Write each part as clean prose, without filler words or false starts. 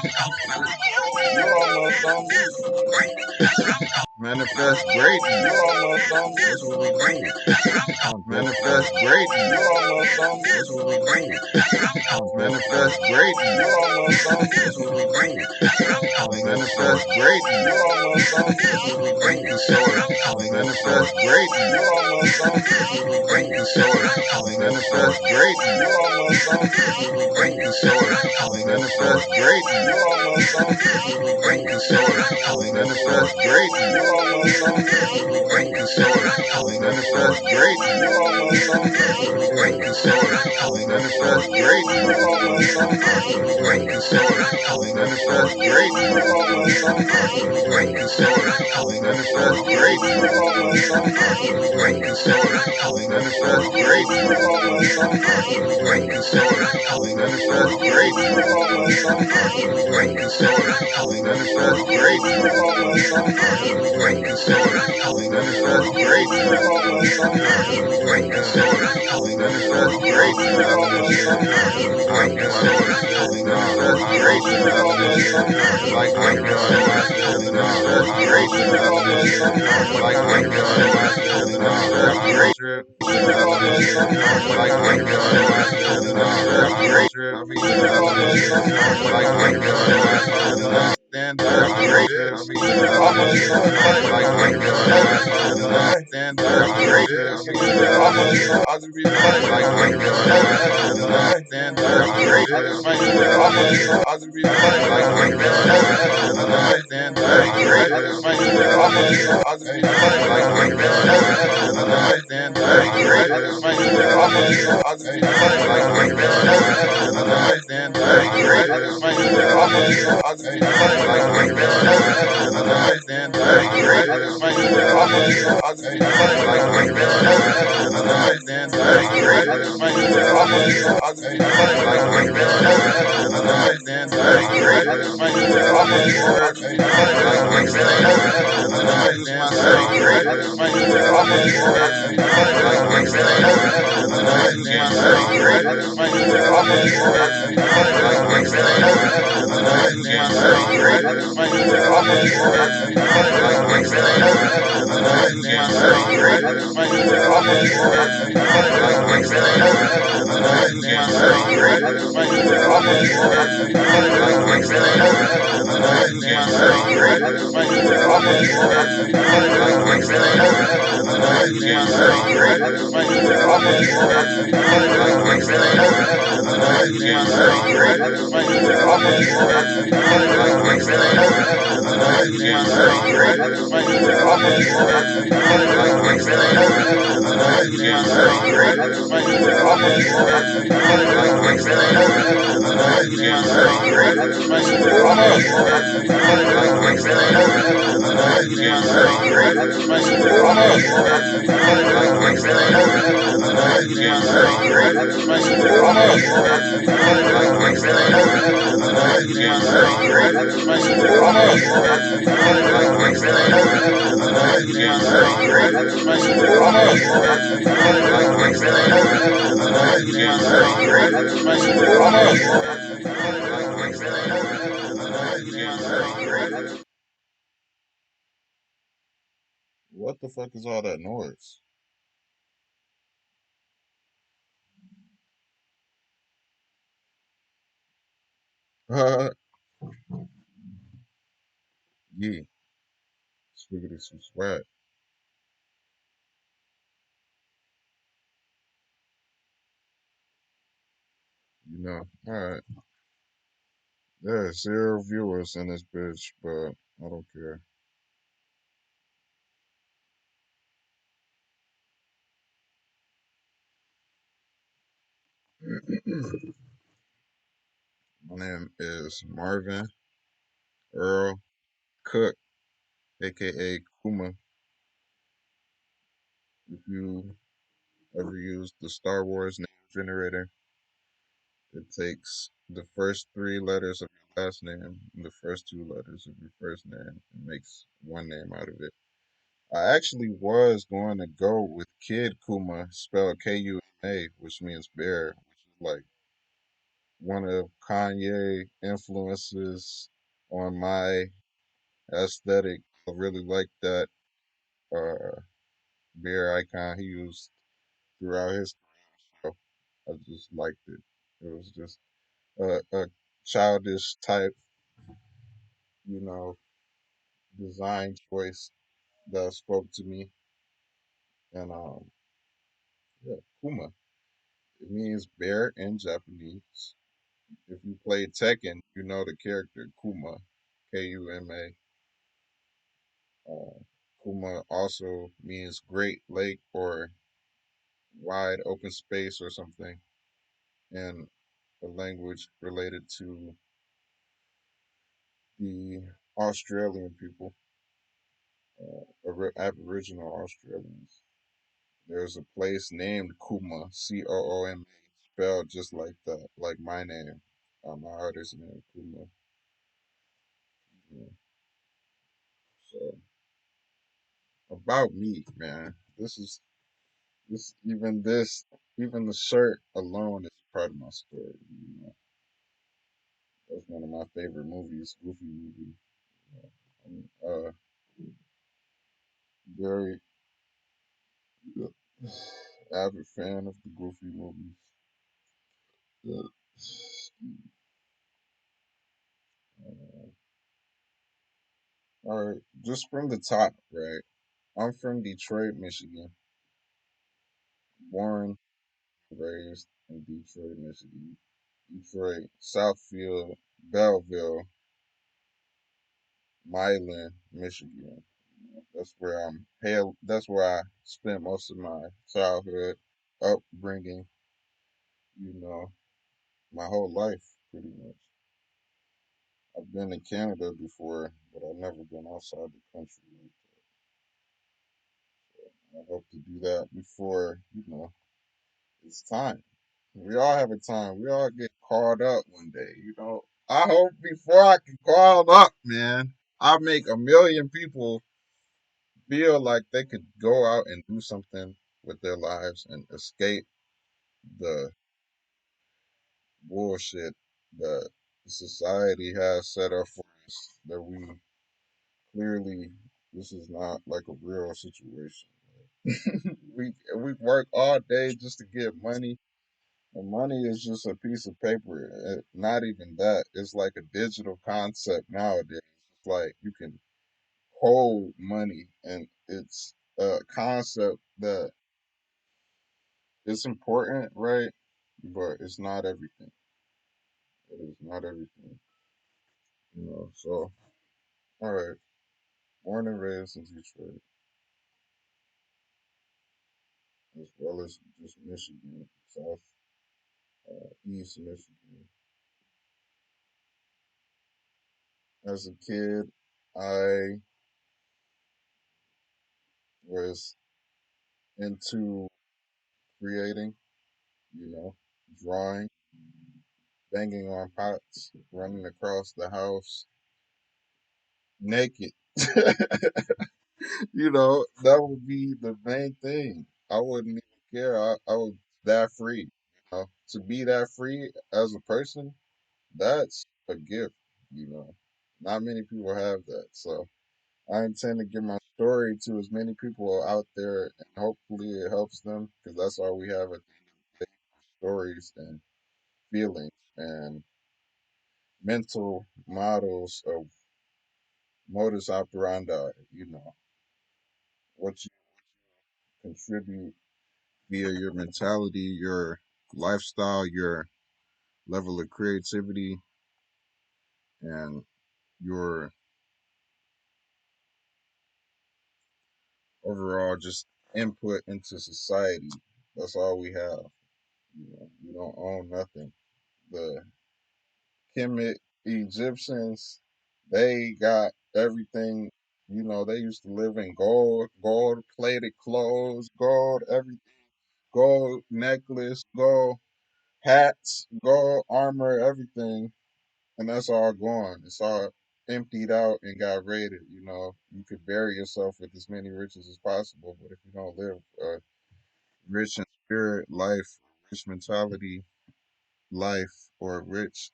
You all know something. Manifest greatness. You all know something. That's what we do. Manifest greatness. You all know something. That's what we do. Manifest greatness. You all know something. That's what we do. Manifest greatness. You all know something. That's what we do. The sword. Manifest greatness. You all know something. That's what we do. The sword. Manifest greatness. You all know something. That's what we do. The sword. Manifest greatness. You all know something. That's what we do. The sword. Manifest greatness. You all know something. That's what we do. The sword. Manifest greatness. You all know something. That's what we do. The sword. Manifest greatness. You all know something. That's what we do. The sword. Manifest greatness. You all know something. That's what we do. The sword. Manifest greatness. You all know something. That's what we do. The sword. Manifest greatness. You all know something. That's what we do. The sword. Manifest greatness. You all know something. That's what we do. The sword. Manifest greatness. You all know something. That's what we do. The sword. Manifest greatness. You all know something. That's what we do. The sword. Manifest greatness. You all know something. That's what we do. The sword. Manifest greatness. You all know something. That's what we do. The sword. Manifest greatness. You all know something. That's what we do. The sword. Manifest greatness. You all know something. That's what we do. The sword. Manifest greatness. You all know something. That's what we do. The sword. Stand up, greatness. I'ma show like greatness. Stand up, greatness. I'ma show I can be like greatness. Stand up, greatness. I'ma show I can be like greatness. Stand up, greatness. I'ma show I can be like greatness. Stand up, greatness. I'ma show I can be like greatness. Stand up, greatness. I'ma show I can be like greatness. Stand up, greatness. I'ma show I can be like greatness. Stand up, greatness. I'ma show I can be like greatness. Stand up, greatness. I'ma show I can be like greatness. Stand up, greatness. I'ma show I can be like greatness. Stand up, greatness. I'ma show I can be like greatness. Stand up, greatness. I'ma show I can be like greatness. Stand up, greatness. I'ma show I can be like greatness. Stand up, greatness. I'ma show I can be like greatness. Stand up, greatness. I'ma show I can be like greatness. Stand up, greatness. I'ma show I can be like greatness. Stand up, greatness. I'ma show I can be like greatness. Stand up, greatness. I'ma show I can be like greatness. Stand up, greatness. I'ma show I can be like greatness. Stand up, greatness. I'ma show I can be like greatness. Stand up, greatness. I'ma show I can be like greatness. Stand up, greatness. I'ma show I can be like greatness. Stand up, greatness. I'ma show I can be like greatness. Stand up, greatness. I'ma show I can be like greatness. Stand up, greatness. I'ma show I can be like greatness. Stand up, greatness. What the fuck is all that noise? Yeah, swiggity swag, you know. Alright. Yeah, 0 viewers in this bitch, but I don't care. My name is Marvin, Earl, Cooke, aka Cooma. If you ever use the Star Wars name generator, it takes the first 3 letters of your last name and the first 2 letters of your first name and makes one name out of it. I actually was going to go with Kid Kuma, spelled Kuma, which means bear, which is like one of Kanye influences on my aesthetic. I really like that uh, bear icon he used throughout his show. I just liked it. It was just a childish type, you know, design choice that spoke to me. And yeah, Kuma. It means bear in Japanese. If you play Tekken, you know the character Kuma, Kuma. Kuma also means great lake or wide open space or something in a language related to the Australian people, Aboriginal Australians. There's a place named Cooma, Cooma, spelled just like that, like my name, my artist name, Cooma. Yeah. So about me, man. This is even the shirt alone is part of my story. You know, that's one of my favorite movies, Goofy movie. I'm very avid fan of the Goofy movies. Uh, all right, just from the top, right? I'm from Detroit, Michigan. Born, raised in Detroit, Michigan. Detroit, Southfield, Belleville, Milan, Michigan. That's where I'm hail. That's where I spent most of my childhood, upbringing. You know, my whole life, pretty much. I've been in Canada before, but I've never been outside the country. I hope to do that before, it's time. We all have a time. We all get called up one day, I hope before I get called up, man, I make a million people feel like they could go out and do something with their lives and escape the bullshit that society has set up for us that we clearly this is not like a real situation. We work all day just to get money, and money is just a piece of paper. Not even that. It's like a digital concept nowadays. It's like you can hold money, and it's a concept that it's important, right? But it's not everything. It is not everything. So all right. Born and raised in Detroit, as well as just Michigan, East Michigan. As a kid, I was into creating, you know, drawing, banging on pots, running across the house naked. That would be the main thing. I wouldn't even care. I was that free. To be that free as a person, that's a gift. Not many people have that. So I intend to give my story to as many people out there, and hopefully it helps them because that's all we have at the end of the day, stories and feelings and mental models of modus operandi. What you contribute via your mentality, your lifestyle, your level of creativity, and your overall just input into society. That's all we have. We don't own nothing. The Kemet Egyptians, they got everything. They used to live in gold plated clothes, gold everything, gold necklace, gold hats, gold armor, everything. And that's all gone. It's all emptied out and got raided. You could bury yourself with as many riches as possible, but if you don't live a rich in spirit life, rich mentality life or a rich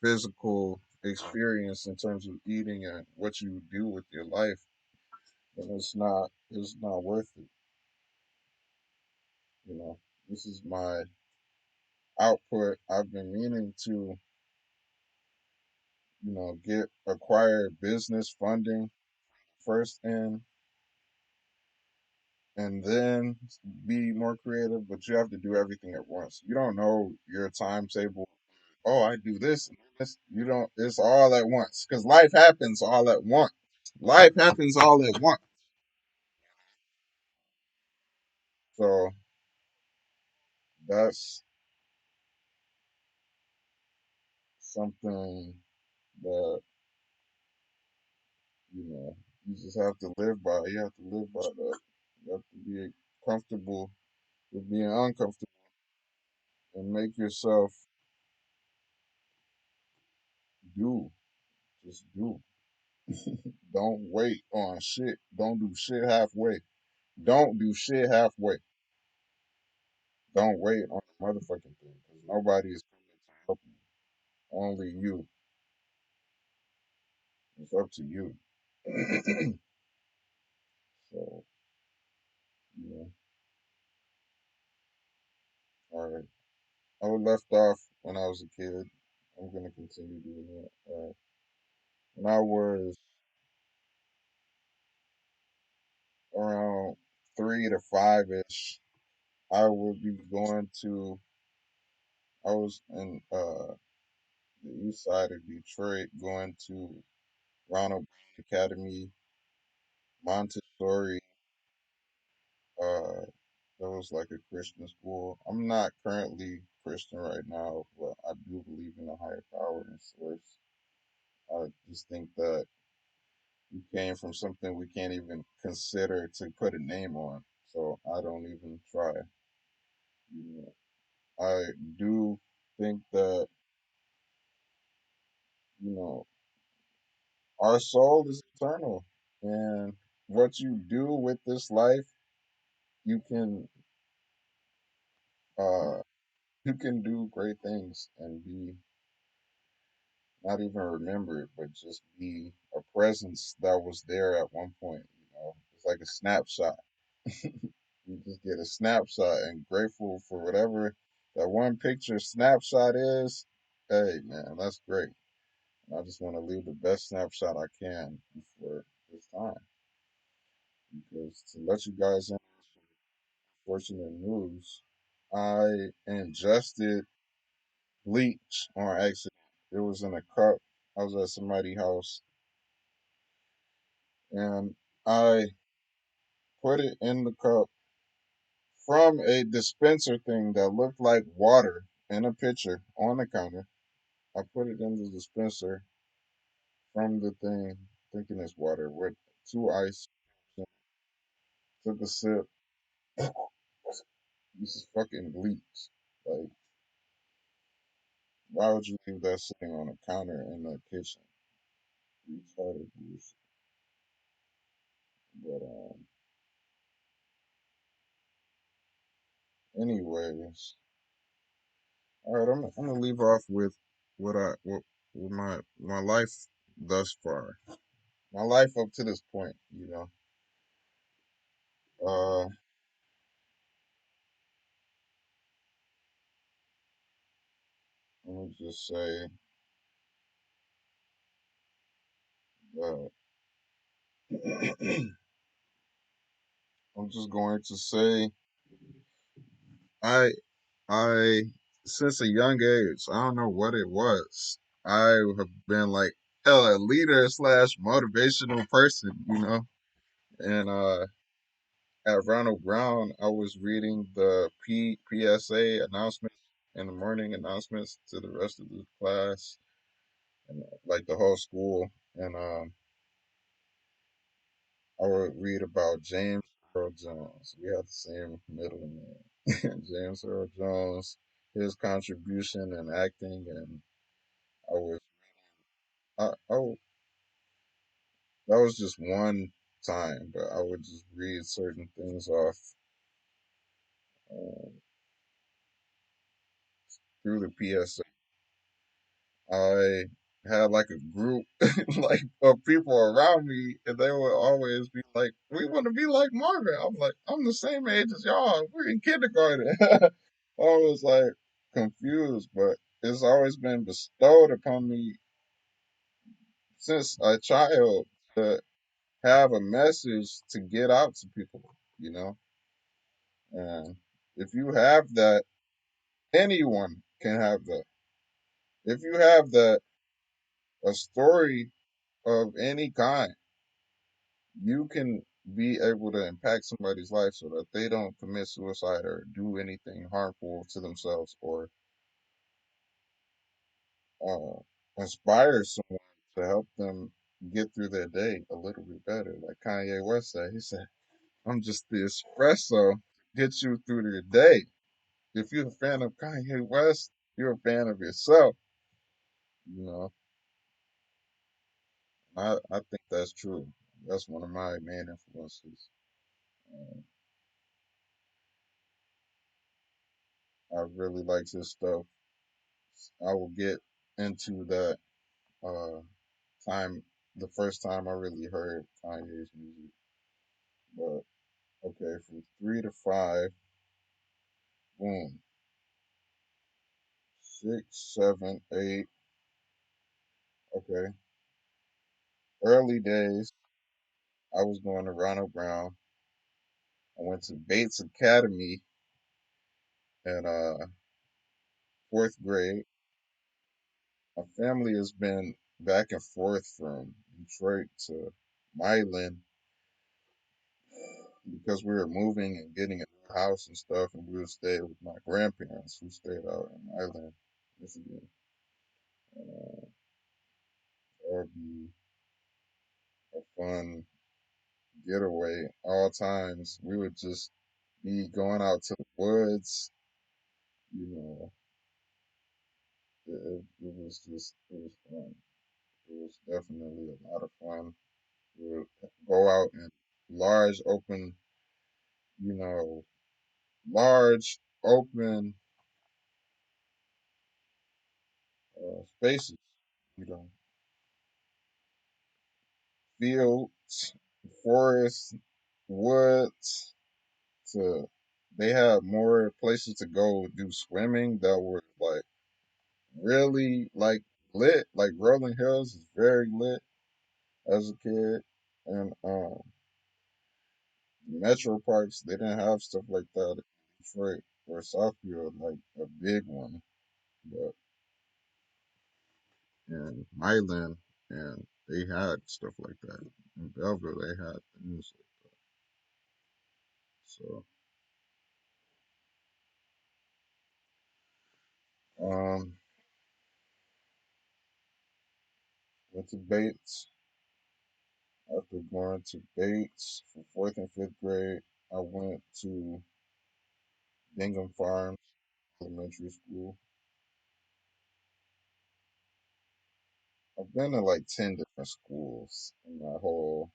physical experience in terms of eating and what you do with your life, then it's not worth it. You know, this is my output. I've been meaning to, get acquire business funding first and then be more creative, but you have to do everything at once. You don't know your timetable. Oh, I do this. You don't, it's all at once because life happens all at once. Life happens all at once. So that's something that, you just have to live by. You have to live by that. You have to be comfortable with being uncomfortable and make yourself do. Just do. Don't wait on shit. Don't do shit halfway. Don't do shit halfway. Don't wait on the motherfucking thing because nobody is coming to help you. Only you. It's up to you. So, you know, all right. I was left off when I was a kid. I'm gonna continue doing that. When I was around 3 to 5 ish, I would be going to. I was in the east side of Detroit, going to Ronald Academy, Montessori. Uh, that was like a Christian school. I'm not currently Christian right now, but I do believe in a higher power and source. I just think that we came from something we can't even consider to put a name on. So I don't even try. You know, I do think that, you know, our soul is eternal. And what you do with this life, you can uh you can do great things and be not even remember it, but just be a presence that was there at one point. It's like a snapshot. You just get a snapshot and grateful for whatever that one picture snapshot is. Hey man, that's great. And I just want to leave the best snapshot I can for this time. Because to let you guys in fortunate news, I ingested bleach on accident. It was in a cup. I was at somebody's house and I put it in the cup from a dispenser thing that looked like water in a pitcher on the counter. I put it in the dispenser from the thing, thinking it's water, with two ice. Took a sip. This is fucking bleach. Like, why would you leave that sitting on a counter in the kitchen? Retarded bullshit. But anyways, all right. I'm gonna leave off with with my life thus far. My life up to this point. Uh, let me just say that I'm just going to say I I since a young age, I don't know what it was. I have been like hell a leader slash motivational person, And at Ronald Brown, I was reading the PSA announcements in the morning announcements to the rest of the class and like the whole school. And I would read about James Earl Jones. We had the same middle name, James Earl Jones, his contribution in acting, and I was I that was just one time, but I would just read certain things off um, through the PSA. I had like a group like of people around me, and they would always be like, "We want to be like Marvin." I'm like, "I'm the same age as y'all. We're in kindergarten." I was like confused, but it's always been bestowed upon me since a child to have a message to get out to people, you know? And if you have that, anyone can have that. If you have that, a story of any kind, you can be able to impact somebody's life so that they don't commit suicide or do anything harmful to themselves, or uh, inspire someone to help them get through their day a little bit better. Like Kanye West said, he said, "I'm just the espresso to get you through your day." If you're a fan of Kanye West, you're a fan of yourself. You know, I think that's true. That's one of my main influences. Um, I really like his stuff. I will get into that uh, time, the first time I really heard Kanye's music. But okay, from 3 to 5, boom, 6, 7, 8. Okay, early days, I was going to Ronald Brown. I went to Bates Academy in fourth grade. My family has been back and forth from Detroit to Milan because we were moving and getting a new house and stuff, and we would stay with my grandparents who stayed out in Milan, Michigan. Uh, that would be a fun getaway. All times we would just be going out to the woods. You know, it was just it was fun. It was definitely a lot of fun. We would go out in large open, you know, large open spaces, you know, fields, forests, woods. To they had more places to go do swimming that were like really like lit. Like Rolling Hills is very lit as a kid, and metro parks they didn't have stuff like that in Detroit or Southfield, like a big one, but in Milan, and they had stuff like that. In Belleville, they had things like that. So, um, went to Bates. After going to Bates for fourth and fifth grade, I went to Bingham Farms Elementary School. I've been to like 10 different schools in my whole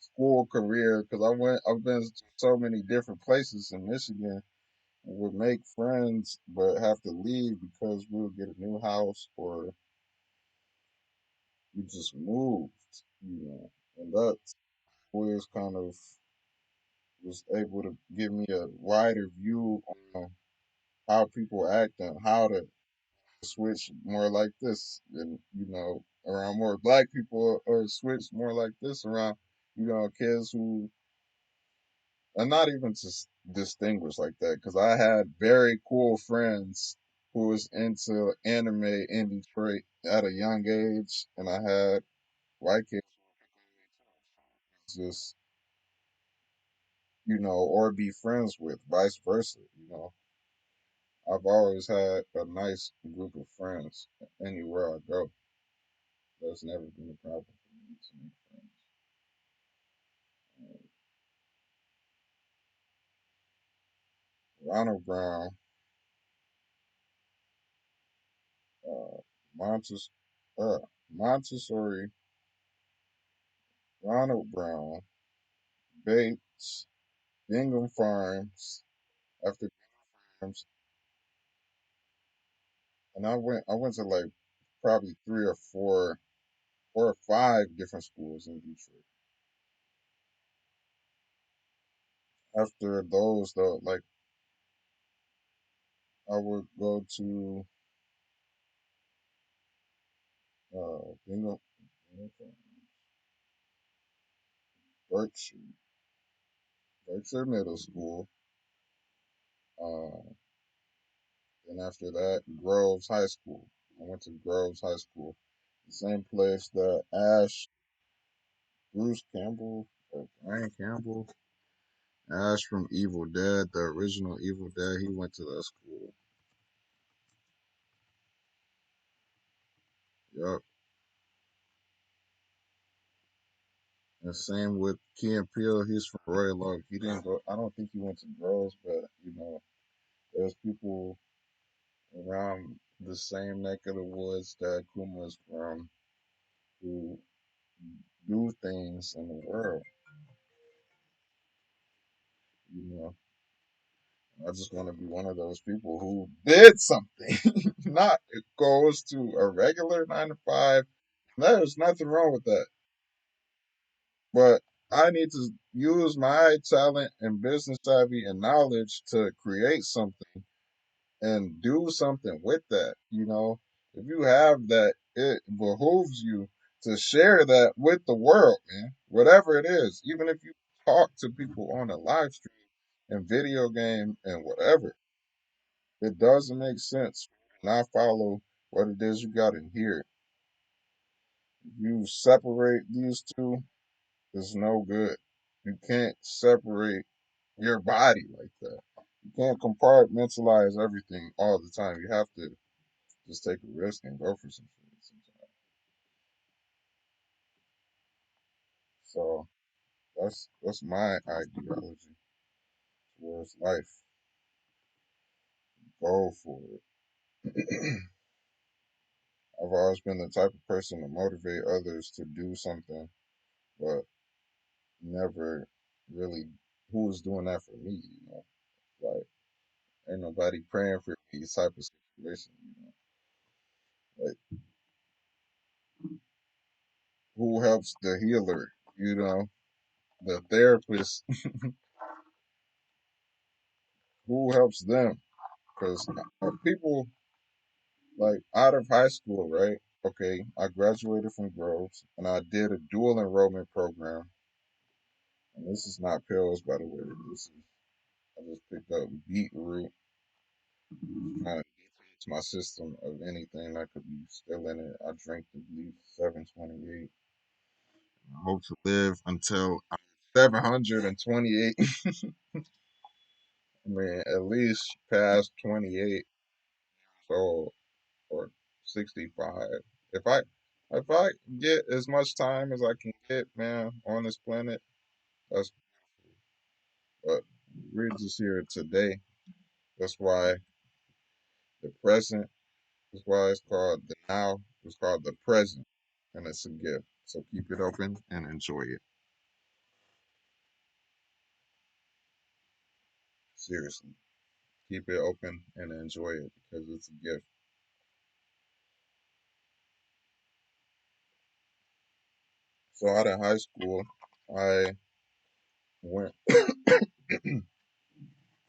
school career because I've been to so many different places in Michigan and would make friends but have to leave because we would get a new house or we just moved, you know. And that always kind of was able to give me a wider view on how people act and how to switch more like this and around more black people or switch more like this around kids who are not even just distinguished like that because I had very cool friends who was into anime in Detroit at a young age, and I had white kids just or be friends with vice versa. I've always had a nice group of friends anywhere I go. That's never been a problem for me to make friends. Ronald Brown, uh, Montes, uh, Montessori, Ronald Brown, Bates, Bingham Farms. After Farms, and I went to like probably 3 or 4 or 5 different schools in Detroit. After those though, like I would go to Bingham, Berkshire, Berkshire Middle School. Uh, then after that, Groves High School. I went to Groves High School, the same place that Bruce Campbell, or Brian Campbell, Ash from Evil Dead, the original Evil Dead. He went to that school. Yup. And same with Key and Peele. He's from Royal Oak. He didn't go. I don't think he went to Groves, but there's people around the same neck of the woods that Kuma's from who do things in the world. You know, I just want to be one of those people who did something, not it goes to a regular 9 to 5. There's nothing wrong with that, but I need to use my talent and business savvy and knowledge to create something and do something with that. If you have that, it behooves you to share that with the world, man. Whatever it is, even if you talk to people on a live stream and video game and whatever, it doesn't make sense to not follow what it is you got in here. If you separate these two, it's no good. You can't separate your body like that. You can't compartmentalize everything all the time. You have to just take a risk and go for some shit sometimes. So that's my ideology towards life. Go for it. I've always been the type of person to motivate others to do something, but never really who was doing that for me. Like ain't nobody praying for these type of situations. Like who helps the healer, the therapist, who helps them? Because people like out of high school, right? Okay, I graduated from Groves and I did a dual enrollment program. And this is not pills, by the way. I just picked up beetroot, kind of detox my system of anything that could be still in it. I drank at least 728. I hope to live until I'm 728. I mean, at least past 28 so or 65. If I if I get as much time as I can get, man, on this planet, that's but we're just here today. That's why the present is why it's called the now. It's called the present, and it's a gift. So keep it open and enjoy it. Seriously, keep it open and enjoy it because it's a gift. So out of high school, I went.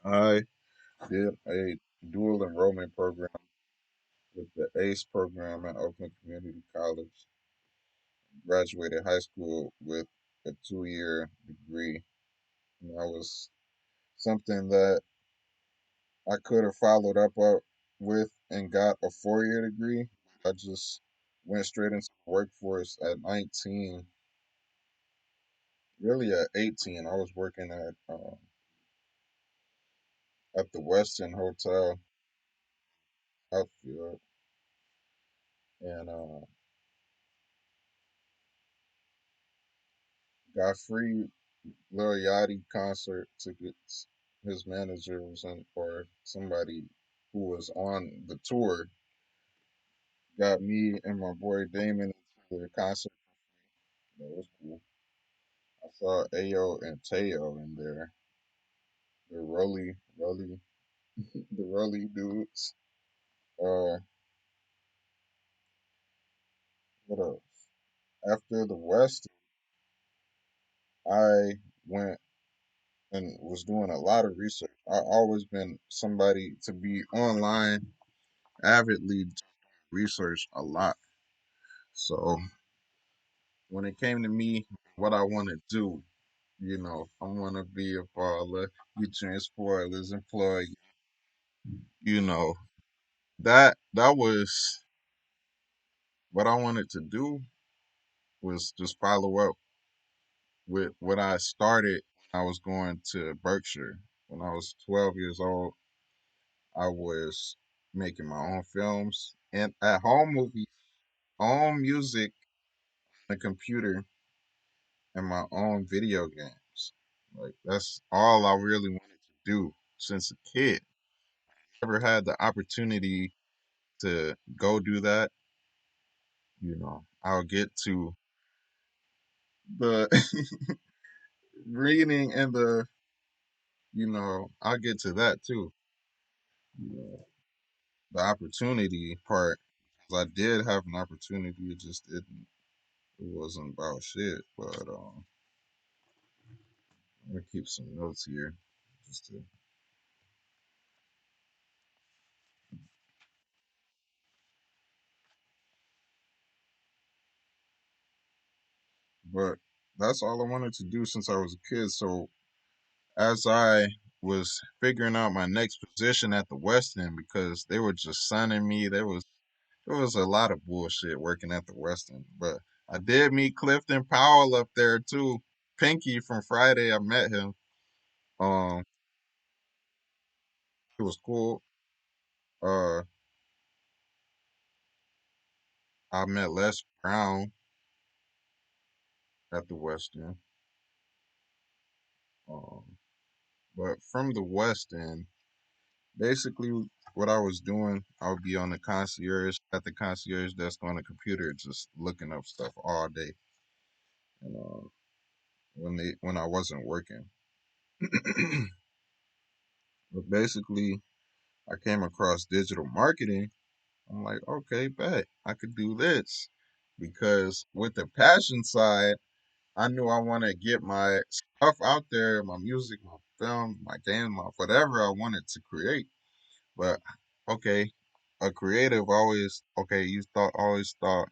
I did a dual enrollment program with the ACE program at Oakland Community College. Graduated high school with a 2-year degree. And that was something that I could have followed up with and got a 4-year degree. I just went straight into the workforce at 19. Really at 18, I was working at the Westin Hotel outfield, and got free Lil Yachty concert tickets. His manager was in, or somebody who was on the tour, got me and my boy Damon into the concert. That was cool. I saw Ayo and Teo in there. The Rolly, the Rolly dudes. what else? After the West, I went and was doing a lot of research. I always been somebody to be online avidly research a lot. So when it came to me, what I want to do, I want to be a baller, you spoilers, employee, you know, that was what I wanted to do was just follow up with what I started. I was going to Berkshire when I was 12 years old. I was making my own films and at home movies, own music, on a computer, and my own video games. Like that's all I really wanted to do since a kid. Never had the opportunity to go do that. I'll get to the reading and I'll get to that too. You know, the opportunity part, 'cause I did have an opportunity, it wasn't about shit. But I'm gonna keep some notes here, just to. But that's all I wanted to do since I was a kid. So as I was figuring out my next position at the West End, because they were just signing me, there was a lot of bullshit working at the West End. But I did meet Clifton Powell up there too. Pinky from Friday, I met him. Um, it was cool. Uh, I met Les Brown at the West End. Um, but from the West End, basically what I was doing, I would be on the concierge at the concierge desk on the computer, just looking up stuff all day. And when I wasn't working, but basically I came across digital marketing. I'm like, okay, bet I could do this because with the passion side, I knew I want to get my stuff out there, my music, my film, my game, my whatever I wanted to create. But okay, a creative you always thought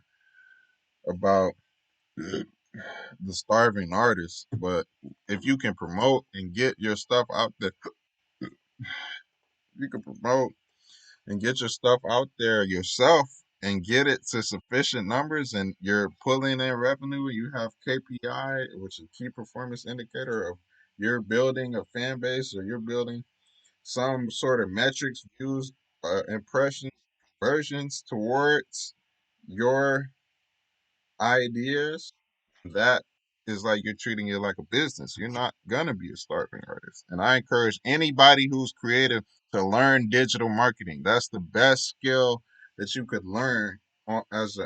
about the starving artist, but if you can promote and get your stuff out there, you can promote and get your stuff out there yourself and get it to sufficient numbers and you're pulling in revenue, you have KPI, which is key performance indicator of you're building a fan base or you're building some sort of metrics, views, impressions, conversions towards your ideas, that is like you're treating it like a business. You're not gonna be a starving artist. And I encourage anybody who's creative to learn digital marketing. That's the best skill that you could learn as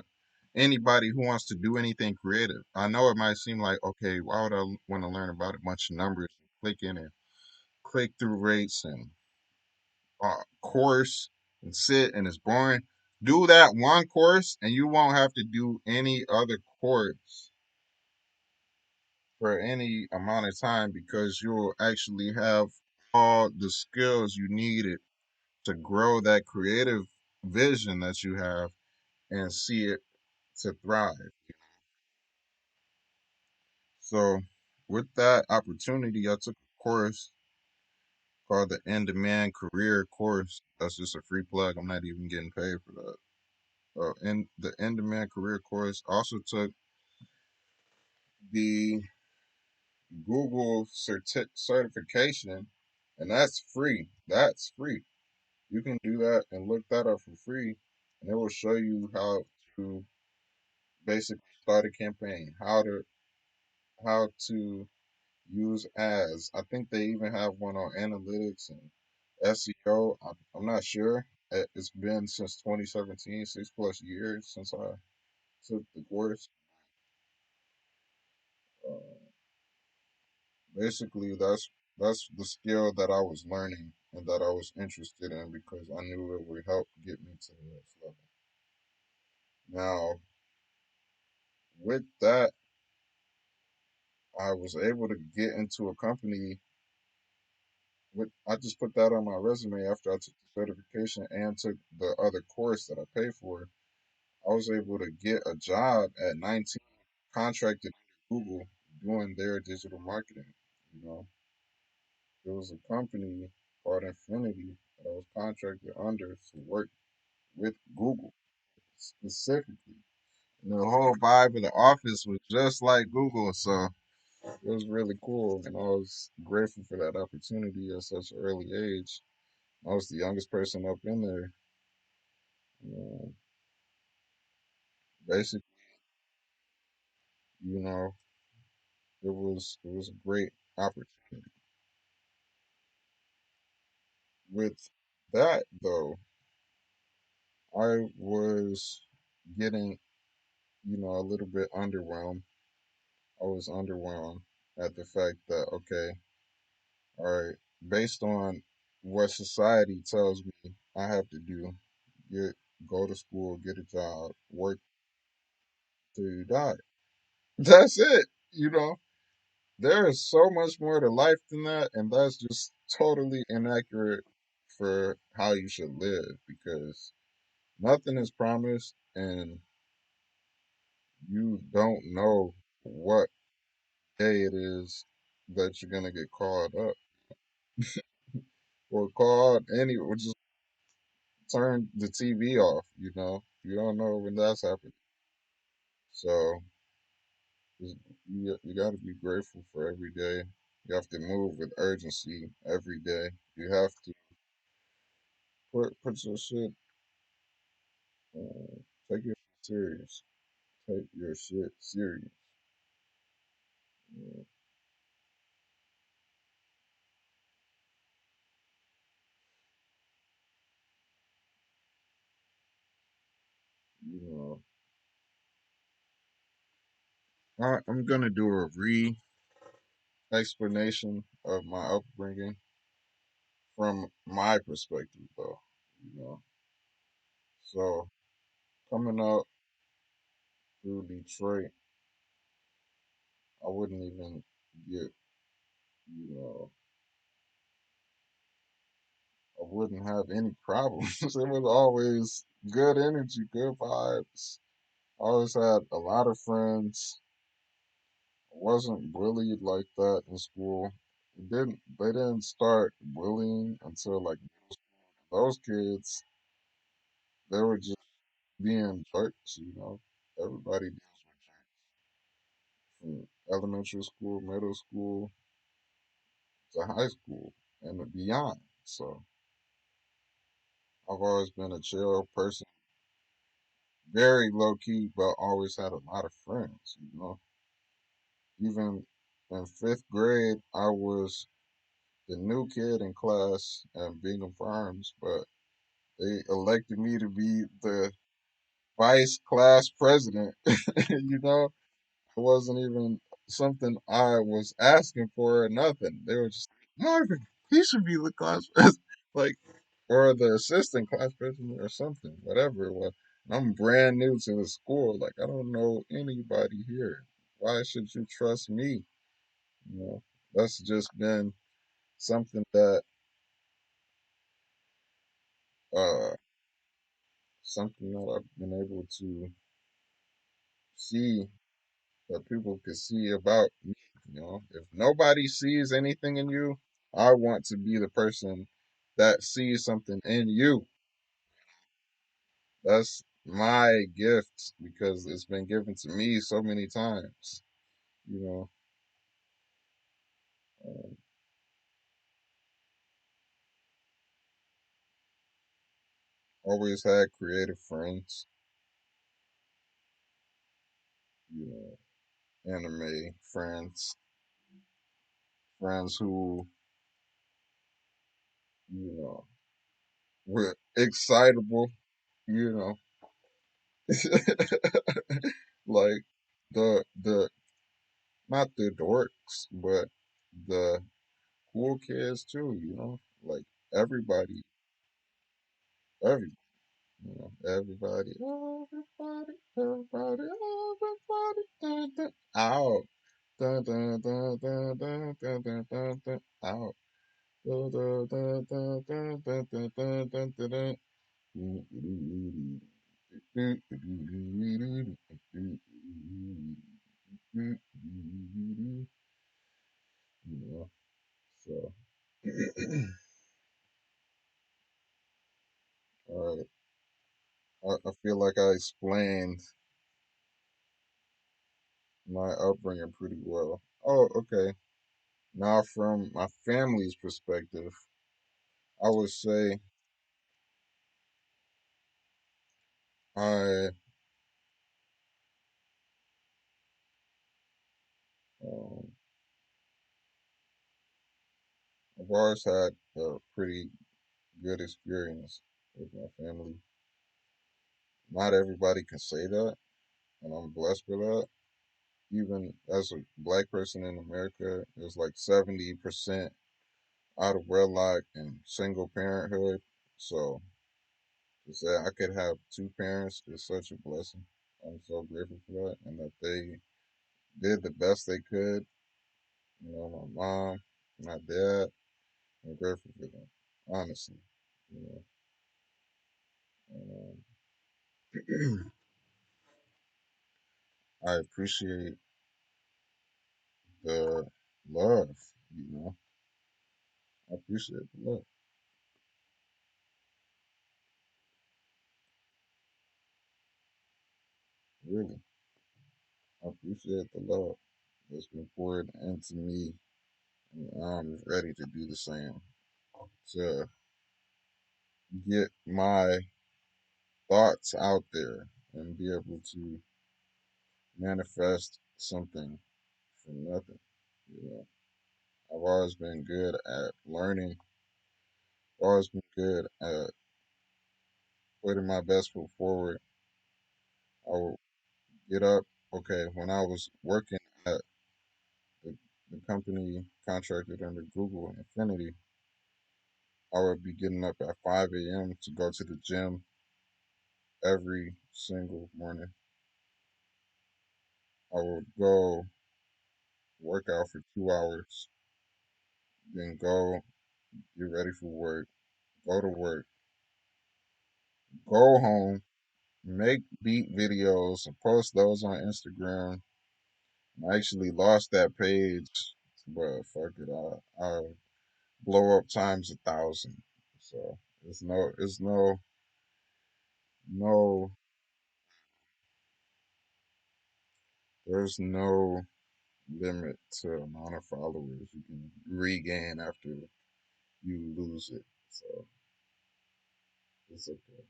anybody who wants to do anything creative. I know it might seem like, okay, why would I want to learn about a bunch of numbers, clicking and click through rates and course and sit and it's boring. Do that one course and you won't have to do any other course for any amount of time because you'll actually have all the skills you needed to grow that creative vision that you have and see it to thrive. So, with that opportunity, I took a course called the In Demand Career Course. That's just a free plug. I'm not even getting paid for that. In the In Demand Career Course, I also took the Google certification, and that's free. That's free. You can do that and look that up for free, and it will show you how to basically start a campaign, how to use ads. I think they even have one on analytics and SEO. I'm not sure. It's been since 2017, 6+ years since I took the course. Uh, Basically, that's the skill that I was learning and that I was interested in because I knew it would help get me to the next level. Now, with that, I was able to get into a company with I just put that on my resume after I took the certification and took the other course that I paid for. I was able to get a job at 19, contracted to Google doing their digital marketing. You know, there was a company called Infinity that I was contracted under to work with Google specifically. And the whole vibe of the office was just like Google, so it was really cool, and I was grateful for that opportunity at such an early age. I was the youngest person up in there. Uh, Basically, you know, it was a great opportunity. With that though, I was getting, a little bit underwhelmed. I was underwhelmed at the fact that, okay, all right, based on what society tells me I have to do, get go to school, get a job, work till you die. That's it. You know, there is so much more to life than that, and that's just totally inaccurate for how you should live because nothing is promised, and you don't know what day it is that you're gonna get called up or called or just turn the TV off. You don't know when that's happening. So you got to be grateful for every day. You have to move with urgency every day. You have to put your shit, uh, take your shit serious. Take your shit serious. Uh, You know, I'm gonna do a explanation of my upbringing from my perspective, though. You know, so coming up through Detroit, I wouldn't even get, you know, I wouldn't have any problems. It was always good energy, good vibes. I always had a lot of friends. I wasn't bullied like that in school. They didn't start bullying until like those kids, they were just being jerks. Everybody deals with jerks from elementary school, middle school to high school and beyond. So I've always been a chill person, very low key, but always had a lot of friends. Even in fifth grade, I was the new kid in class at Bingham Farms, but they elected me to be the vice class president. It wasn't even something I was asking for or nothing. They were just, Marvin, he should be the class president, like, or the assistant class president or something, whatever it was. I'm brand new to the school. Like, I don't know anybody here. Why should you trust me? You know, that's just been something that, uh, something that I've been able to see that people can see about me. If nobody sees anything in you, I want to be the person that sees something in you. That's my gift because it's been given to me so many times. You know, um, always had creative friends. Anime friends, friends who you know were excitable. You know, like the not the dorks, but the cool kids too. Like everybody, everybody. Everybody, everybody, everybody, everybody, dun, dun, out. Dun, dun, dun, dun, dun, dun, dun, dun, dun, out. Dun, dun, dun, dun, dun, dun, dun, dun, dun, dun, dun. Yeah, so all right. I feel like I explained my upbringing pretty well. Oh, okay. Now, from my family's perspective, I would say I um, I've always had a pretty good experience with my family. Not everybody can say that, and I'm blessed for that. Even as a black person in America, there's like 70% out of wedlock and single parenthood. So to say I could have two parents is such a blessing. I'm so grateful for that, and that they did the best they could. My mom, my dad, I'm grateful for them, honestly. You know, and, I appreciate the love. You know, I appreciate the love. Really, I appreciate the love that's been poured into me, and I'm ready to do the same to get my thoughts out there and be able to manifest something from nothing. You know, I've always been good at learning, always been good at putting my best foot forward. I would get up. Okay, when I was working at the, the company contracted under Google Infinity, I would be getting up at 5 a.m. to go to the gym every single morning. I would go work out for 2 hours, then go get ready for work, go to work, go home, make beat videos, and post those on Instagram. I actually lost that page, but fuck it, I blow up times 1,000. So no, there's no limit to amount of followers you can regain after you lose it. So it's okay.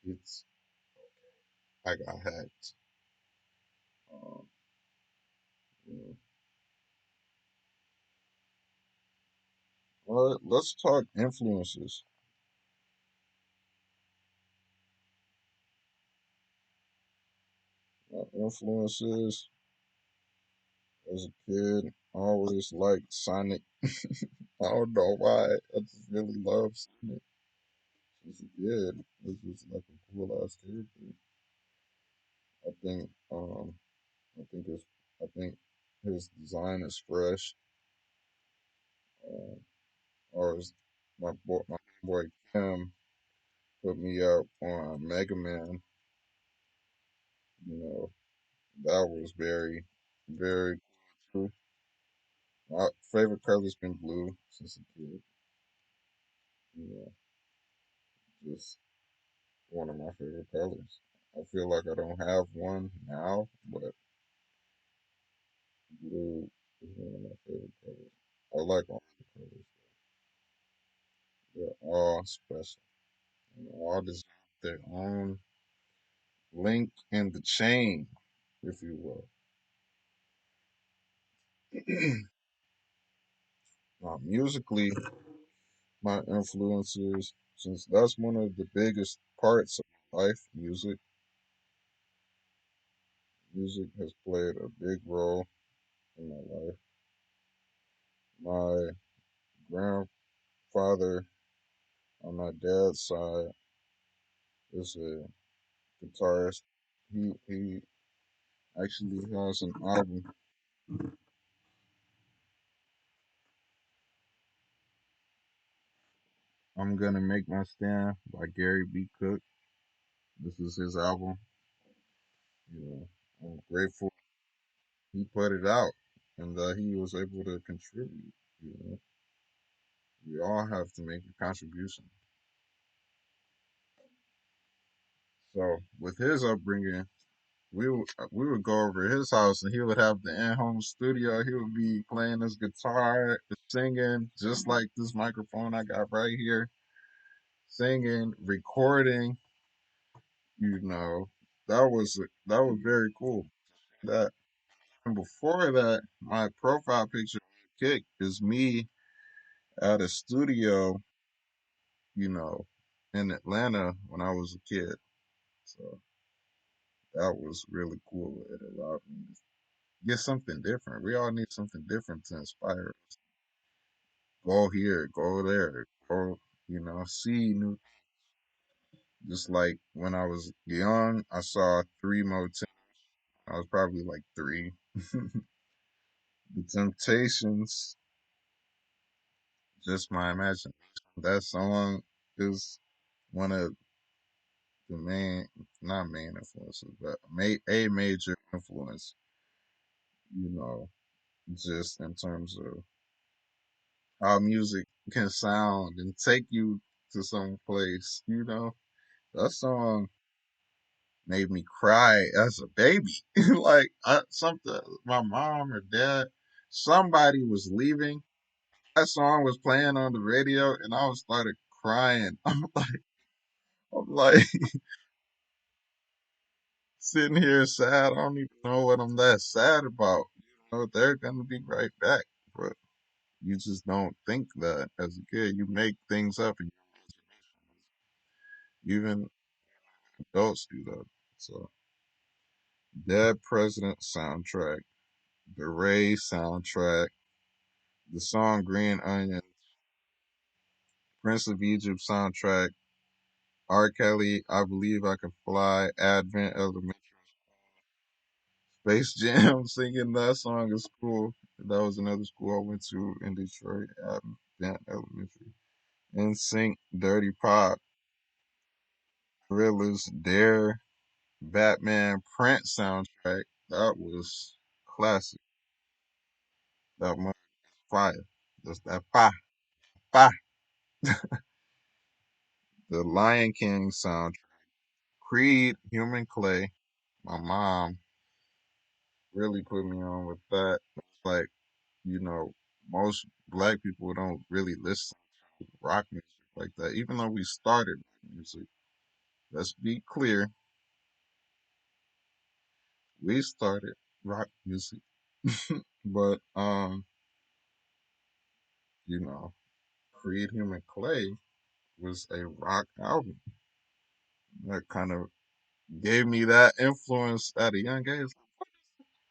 It's I got hacked. Um, you know. All right, let's talk influences. Influences as a kid, I always liked Sonic. I don't know why. I just really love Sonic as a kid. It's just like a cool ass character. I think I think his I think his design is fresh. Um, or his, my boy Kim put me up on Mega Man. You know, that was very cool too. My favorite color's been blue since a kid. You know, just one of my favorite colors. I feel like I don't have one now, but blue is one of my favorite colors. I like all the colors. They're all special. And all deserve their own link in the chain, if you will. Now, musically, my influences, since that's one of the biggest parts of my life, music has played a big role in my life. My grandfather on my dad's side. is a guitarist. He actually has an album. I'm gonna make my stand by Gary B. Cook. This is his album. You know, I'm grateful he put it out and that he was able to contribute. You know, we all have to make a contribution. So with his upbringing, we would go over his house and he would have the in-home studio. He would be playing his guitar, singing just like this microphone I got right here, singing, recording. You know, that was very cool. That and before that, my profile picture kick is me at a studio, you know, in Atlanta when I was a kid. So that was really cool. It allowed me to get something different. We all need something different to inspire us. Go here, go there, go, see new. Just like when I was young, I saw three Motown. I was probably like three. The Temptations, just my imagination. That song is one of the main, not main influences, but a major influence, you know, just in terms of how music can sound and take you to some place, That song made me cry as a baby. Like something, my mom or dad, somebody was leaving. That song was playing on the radio, and I was started crying. I'm like sitting here sad. I don't even know what I'm that sad about. They're gonna be right back, but you just don't think that as a kid. You make things up, and even adults do that. So, Dead President soundtrack, the Ray soundtrack, the song Green Onion, Prince of Egypt soundtrack, R. Kelly, I Believe I Can Fly, Advent Elementary, Space Jam singing that song is cool. That was another school I went to in Detroit, Advent Elementary. NSYNC, Dirty Pop, Thrillers, Dare, Batman, Prince soundtrack. That was classic. That was fire. That's that fire. Fire. The Lion King soundtrack. Creed, Human Clay. My mom really put me on with that. Like, you know, most black people don't really listen to rock music like that, even though we started music. Let's be clear, we started rock music. But you know, Creed Human Clay was a rock album that kind of gave me that influence at a young age.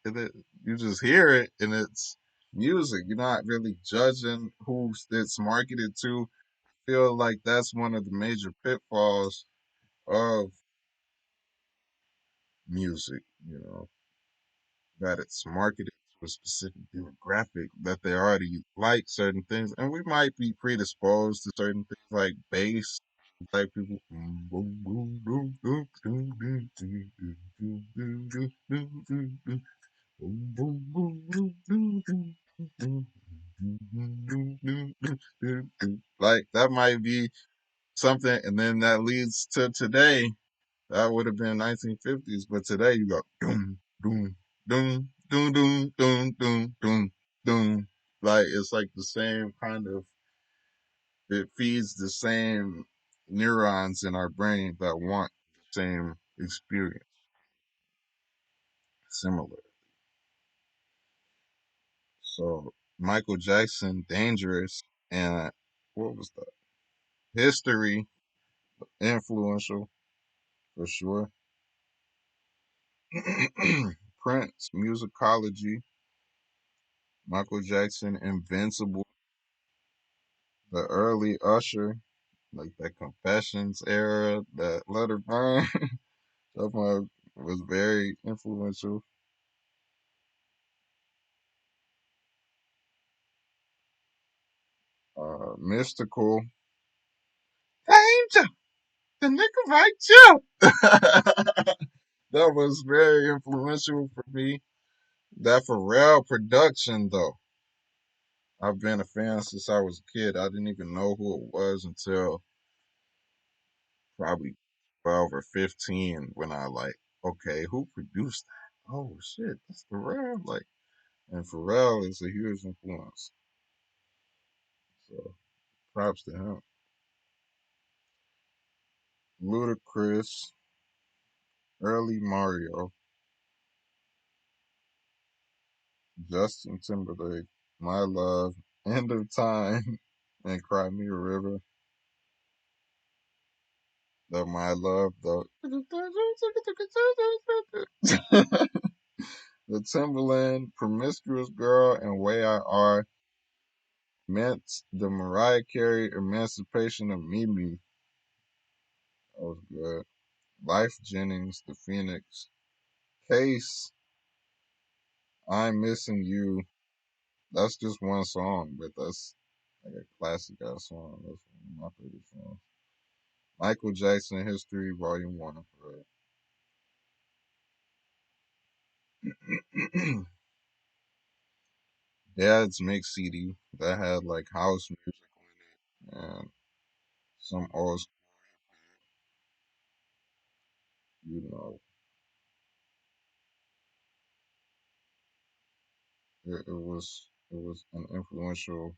And you just hear it and it's music. You're not really judging who it's marketed to. Feel like that's one of the major pitfalls of music, that it's marketed to a specific demographic that they already like certain things, and we might be predisposed to certain things like bass. Like people, like that might be something, and then that leads to today. That would have been 1950s, but today you go doom, doom, doom, doom, doom, doom, doom, doom, doom. Like it's like the same kind of. It feeds the same neurons in our brain that want the same experience. Similar. So Michael Jackson, Dangerous, and what was that? History, influential for sure. Prince, Musicology, Michael Jackson, Invincible, the early Usher, like that Confessions era, that Let Her Burn. That one was very influential. Mystical. Danger! The nigga right here! That was very influential for me. That Pharrell production, though. I've been a fan since I was a kid. I didn't even know who it was until probably 12 or 15 when I like, okay, who produced that? Oh shit, that's Pharrell. Like, and Pharrell is a huge influence. So props to him. Ludacris, early Mario, Justin Timberlake, My Love, End of Time, and Cry Me a River. The My Love, the the Timberland, Promiscuous Girl, and Way I Are meant the Mariah Carey Emancipation of Mimi. That was good. Life Jennings, The Phoenix, Case, I'm Missing You. That's just one song, but that's like a classic ass song. That's one of my favorite songs. Michael Jackson History Volume 1. Right. Dad's Mix CD that had like house music and some old, you know, it was an influential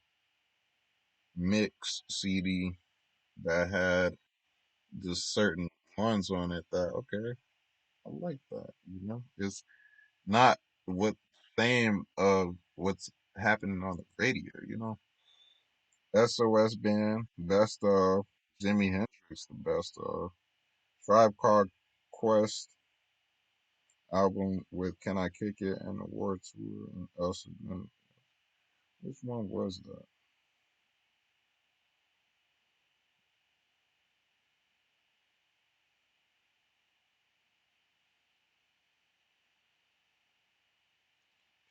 mix CD that had just certain ones on it that okay, I like that. It's not what same of what's happening on the radio. SOS Band, best of Jimi Hendrix, the best of Tribe Called Quest album with Can I Kick It and the War Tour and Elsa. Which one was that?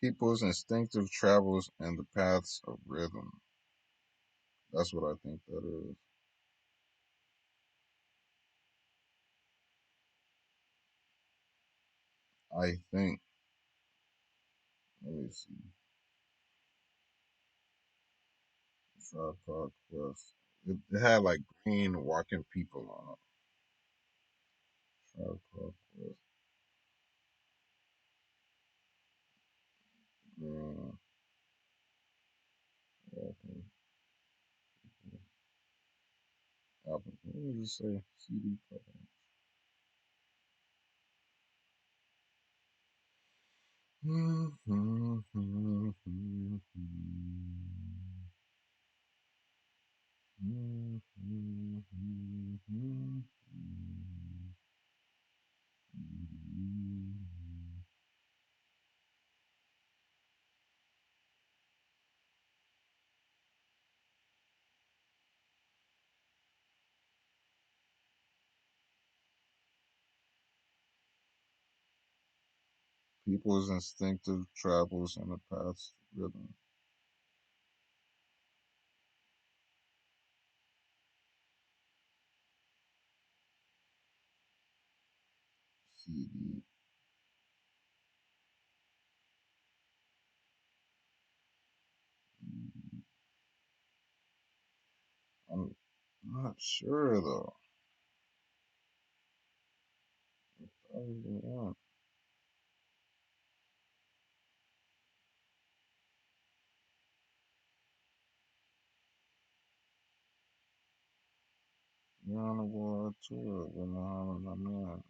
People's instinctive travels and the paths of rhythm. That's what I think that is. I think. Let me see. Tribe Called Quest. It had like green walking people on it. Tribe Called Quest. Green walking album. Let me just say CD cover. People's instinctive travels and the paths of rhythm. CD. I'm not sure though. That was the one. You're on a world tour with Muhammad, my man.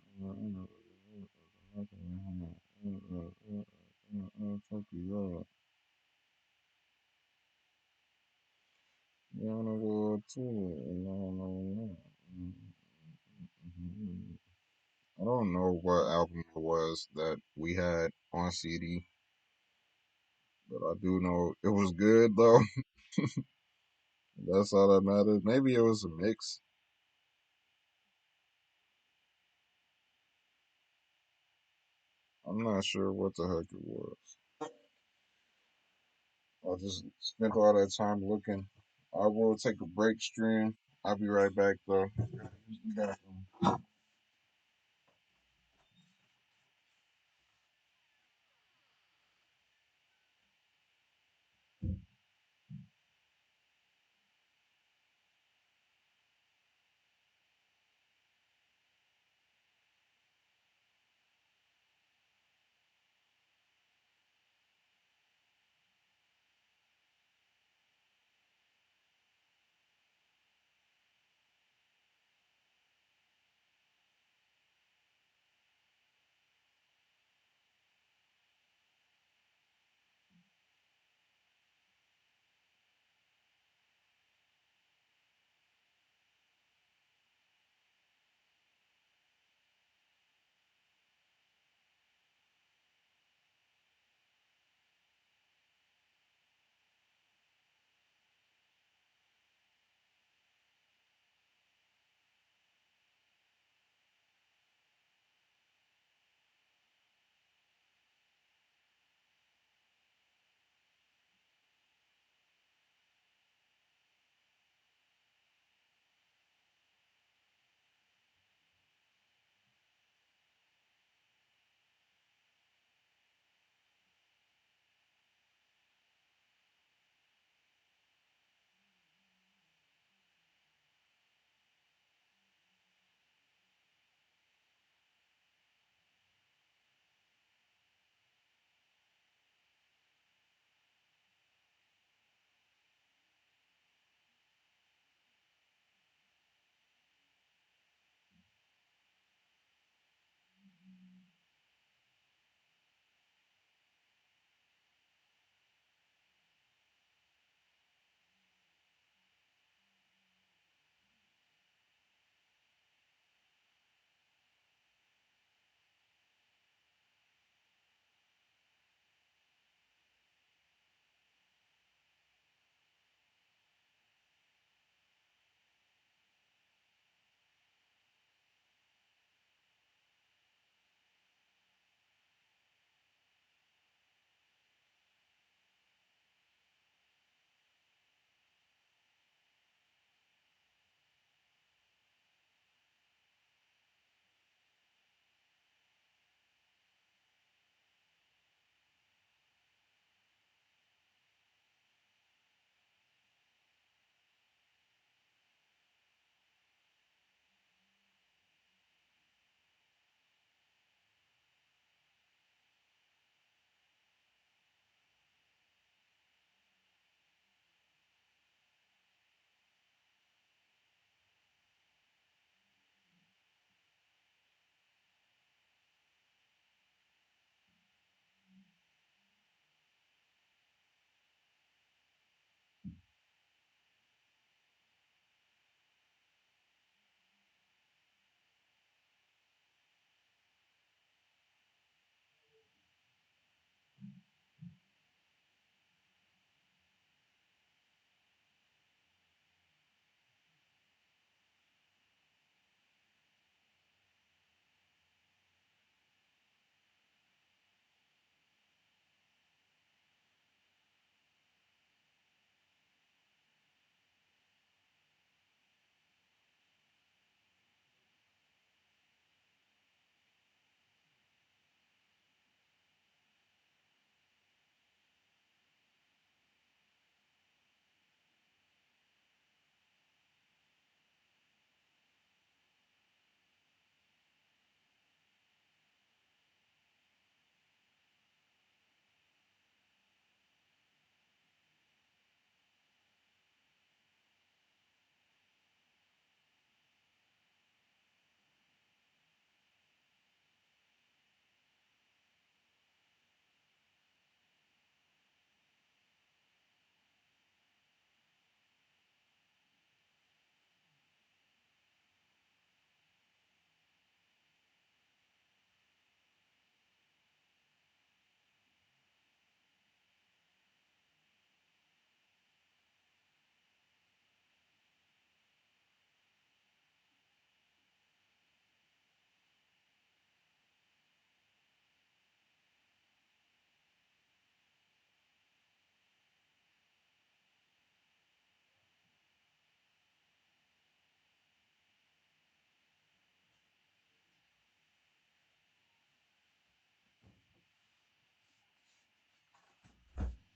Tokyo. You're on a world tour. I don't know what album it was that we had on CD, but I do know it was good though. That's all that matters. Maybe it was a mix. I'm not sure what the heck it was. I just spent all that time looking. I will take a break stream. I'll be right back though. Use the bathroom.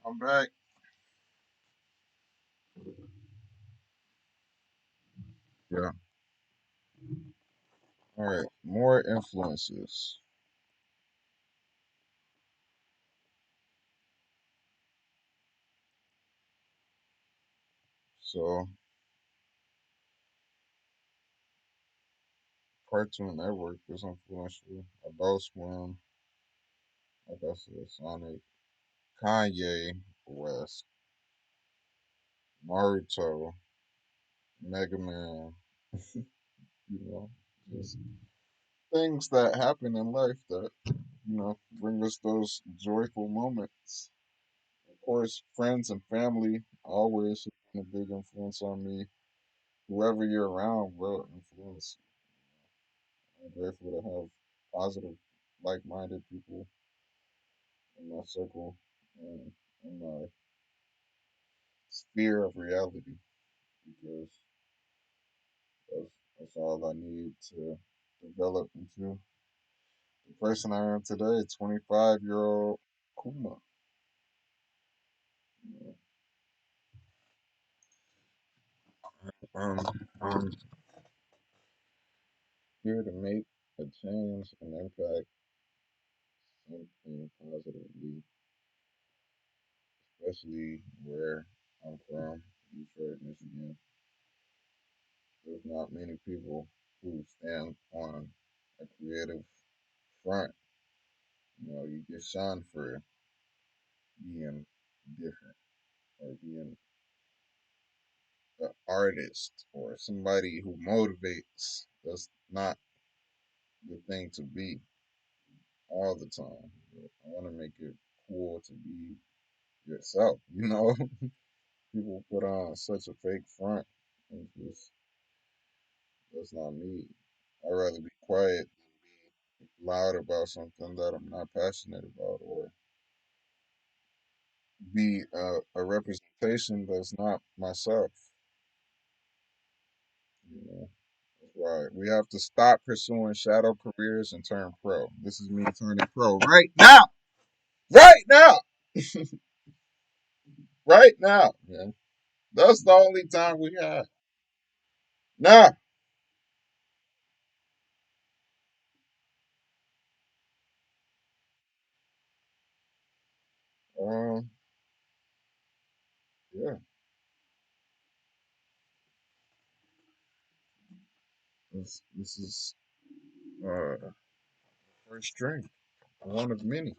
I'm back. Yeah. All right. More influences. So, Cartoon Network was influential. Adult Swim, like I said, Sonic, Kanye West, Naruto, Mega Man. You know, just things that happen in life that bring us those joyful moments. Of course, friends and family always have been a big influence on me. Whoever you're around will influence you. I'm grateful to have positive, like-minded people in my circle and in my sphere of reality because that's all I need to develop into the person I am today, 25-year-old Kuma. You I'm here to make a change and impact something positively, especially where I'm from, Detroit, Michigan. There's not many people who stand on a creative front. You get shunned for being different or being an artist or somebody who motivates. That's not the thing to be all the time. I want to make it cool to be yourself. People put on such a fake front, and just that's not me. I'd rather be quiet than be loud about something that I'm not passionate about, or be a representation that's not myself. You know, that's why we have to stop pursuing shadow careers and turn pro. This is me turning pro right now, right now, right now, man. That's the only time we have. Now, um, yeah, this is first drink, one of many.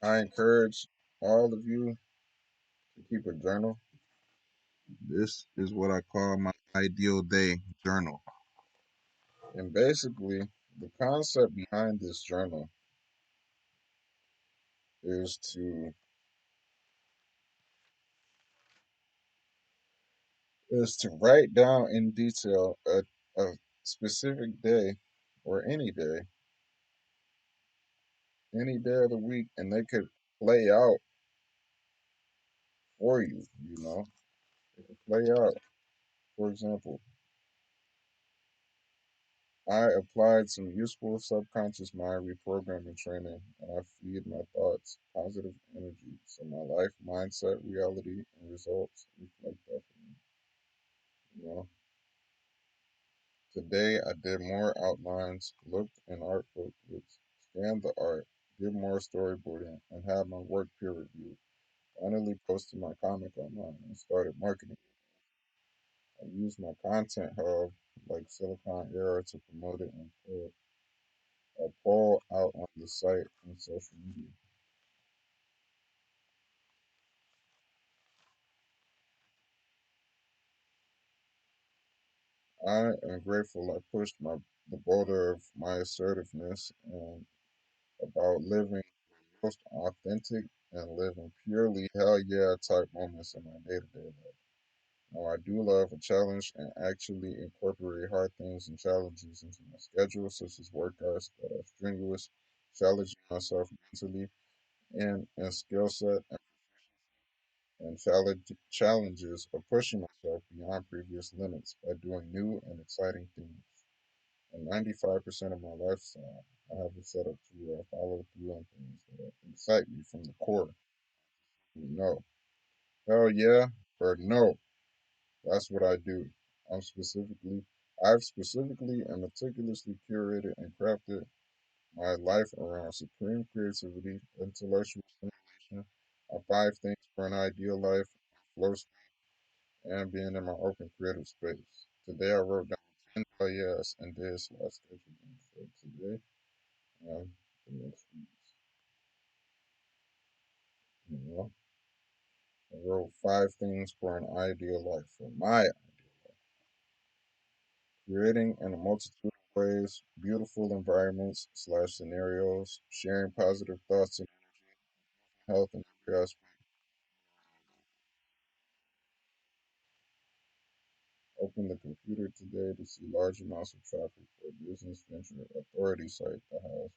I encourage all of you to keep a journal. This is what I call my ideal day journal. And basically, the concept behind this journal is to write down in detail a specific day or any day of the week, and they could play out for you, It could play out. For example, I applied some useful subconscious mind reprogramming training and I feed my thoughts positive energy so my life, mindset, reality, and results reflect that for me. You know, Today I did more outlines, looked in art booklets, scanned the art, did more storyboarding, and had my work peer reviewed. Finally posted my comic online and started marketing. I used my content hub like Silicon Era to promote it and put a poll out on the site and social media. I am grateful I pushed the border of my assertiveness and about living most authentic and living purely hell yeah type moments in my day to day life. Now I do love a challenge and actually incorporate hard things and challenges into my schedule, such as workouts that are strenuous, challenging myself mentally and skill set and challenges of pushing myself beyond previous limits by doing new and exciting things. And 95% of my lifestyle, I have it set up to where I follow through on things that are excite me from the core. No. Hell yeah, or no. That's what I do. I've specifically and meticulously curated and crafted my life around supreme creativity, intellectual stimulation, my 5 things for an ideal life, flow state, and being in my open creative space. Today I wrote down 10 yes and did slash schedule for today and the next weeks. You know, I wrote 5 things for an ideal life for my creating in a multitude of ways, beautiful environments slash scenarios, sharing positive thoughts and health and every aspect. Open the computer today to see large amounts of traffic for a business venture authority site that has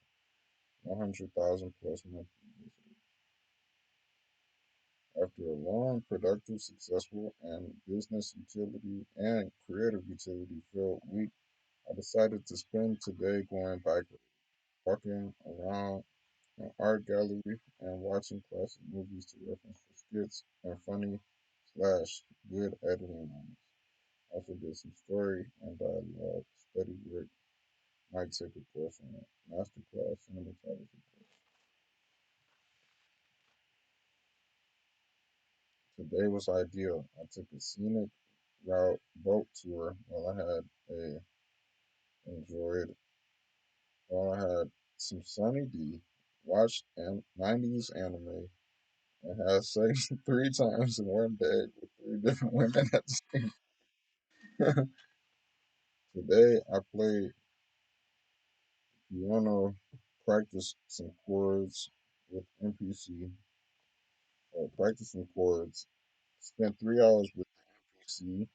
100,000 plus monthly visitors. After a long, productive, successful, and business utility and creative utility filled week, I decided to spend today going bike walking around an art gallery and watching classic movies to reference for skits and funny slash good editing moments. Also did some story and dialogue, study work, might take a course on it, masterclass cinematography course. Today was ideal. I took a scenic route boat tour enjoyed while I had some Sunny D, watched 90s anime, and had sex 3 times in one day with 3 different women at the same time. Today I played piano, practiced some chords with MPC, practiced some chords, spent 3 hours with MPC,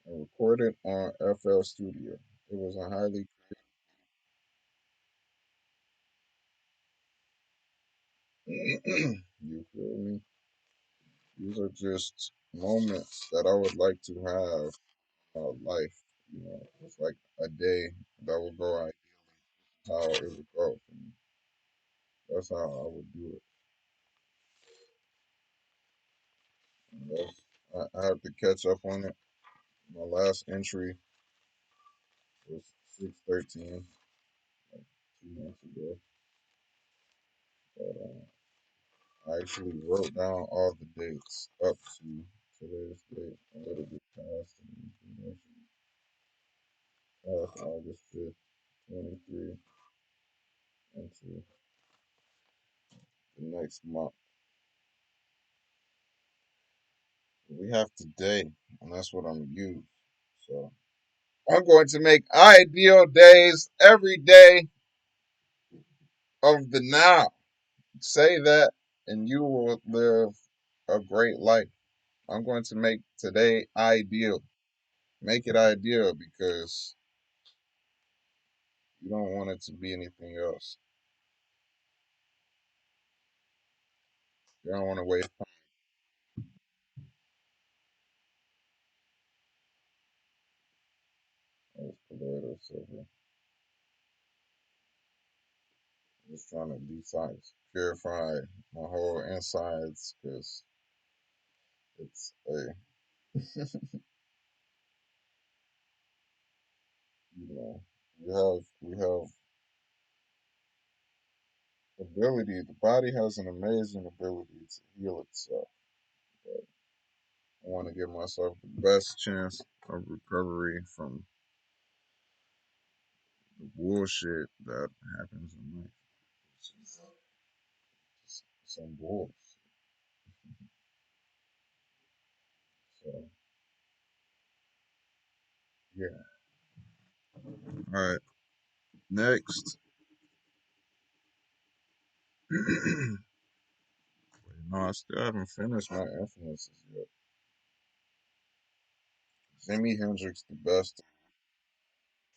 and recorded on FL Studio. It was a highly, you feel me? These are just moments that I would like to have in my life. You know, it's like a day that would go out how it would go for me. That's how I would do it. I have to catch up on it. My last entry was 6/13, like 2 months ago. But I actually wrote down all the dates up to today's date, a little bit past the information. Past August 5th, 23, into the next month. We have today, and that's what I'm gonna use. So I'm going to make ideal days every day of the now. Say that, and you will live a great life. I'm going to make today ideal. Make it ideal because you don't want it to be anything else. You don't want to waste time with colloidal silver. Just trying to detox, purify my whole insides because it's a, you know, we have ability. The body has an amazing ability to heal itself. But I want to give myself the best chance of recovery from the bullshit that happens in life. It's just some bullshit. So yeah. All right. Next. No, I still haven't finished my influences yet. Jimi Hendrix, the best.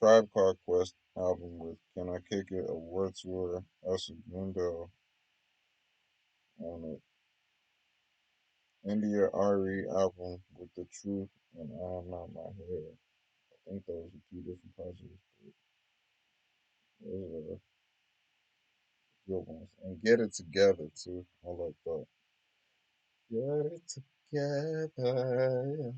Tribe Called Quest album with Can I Kick It, a World Tour, El Segundo on it. India Ari album with The Truth and I Am Not My Hair. I think those are 2 different projects. But those are Good ones. And get it together too. I like that. Get it together.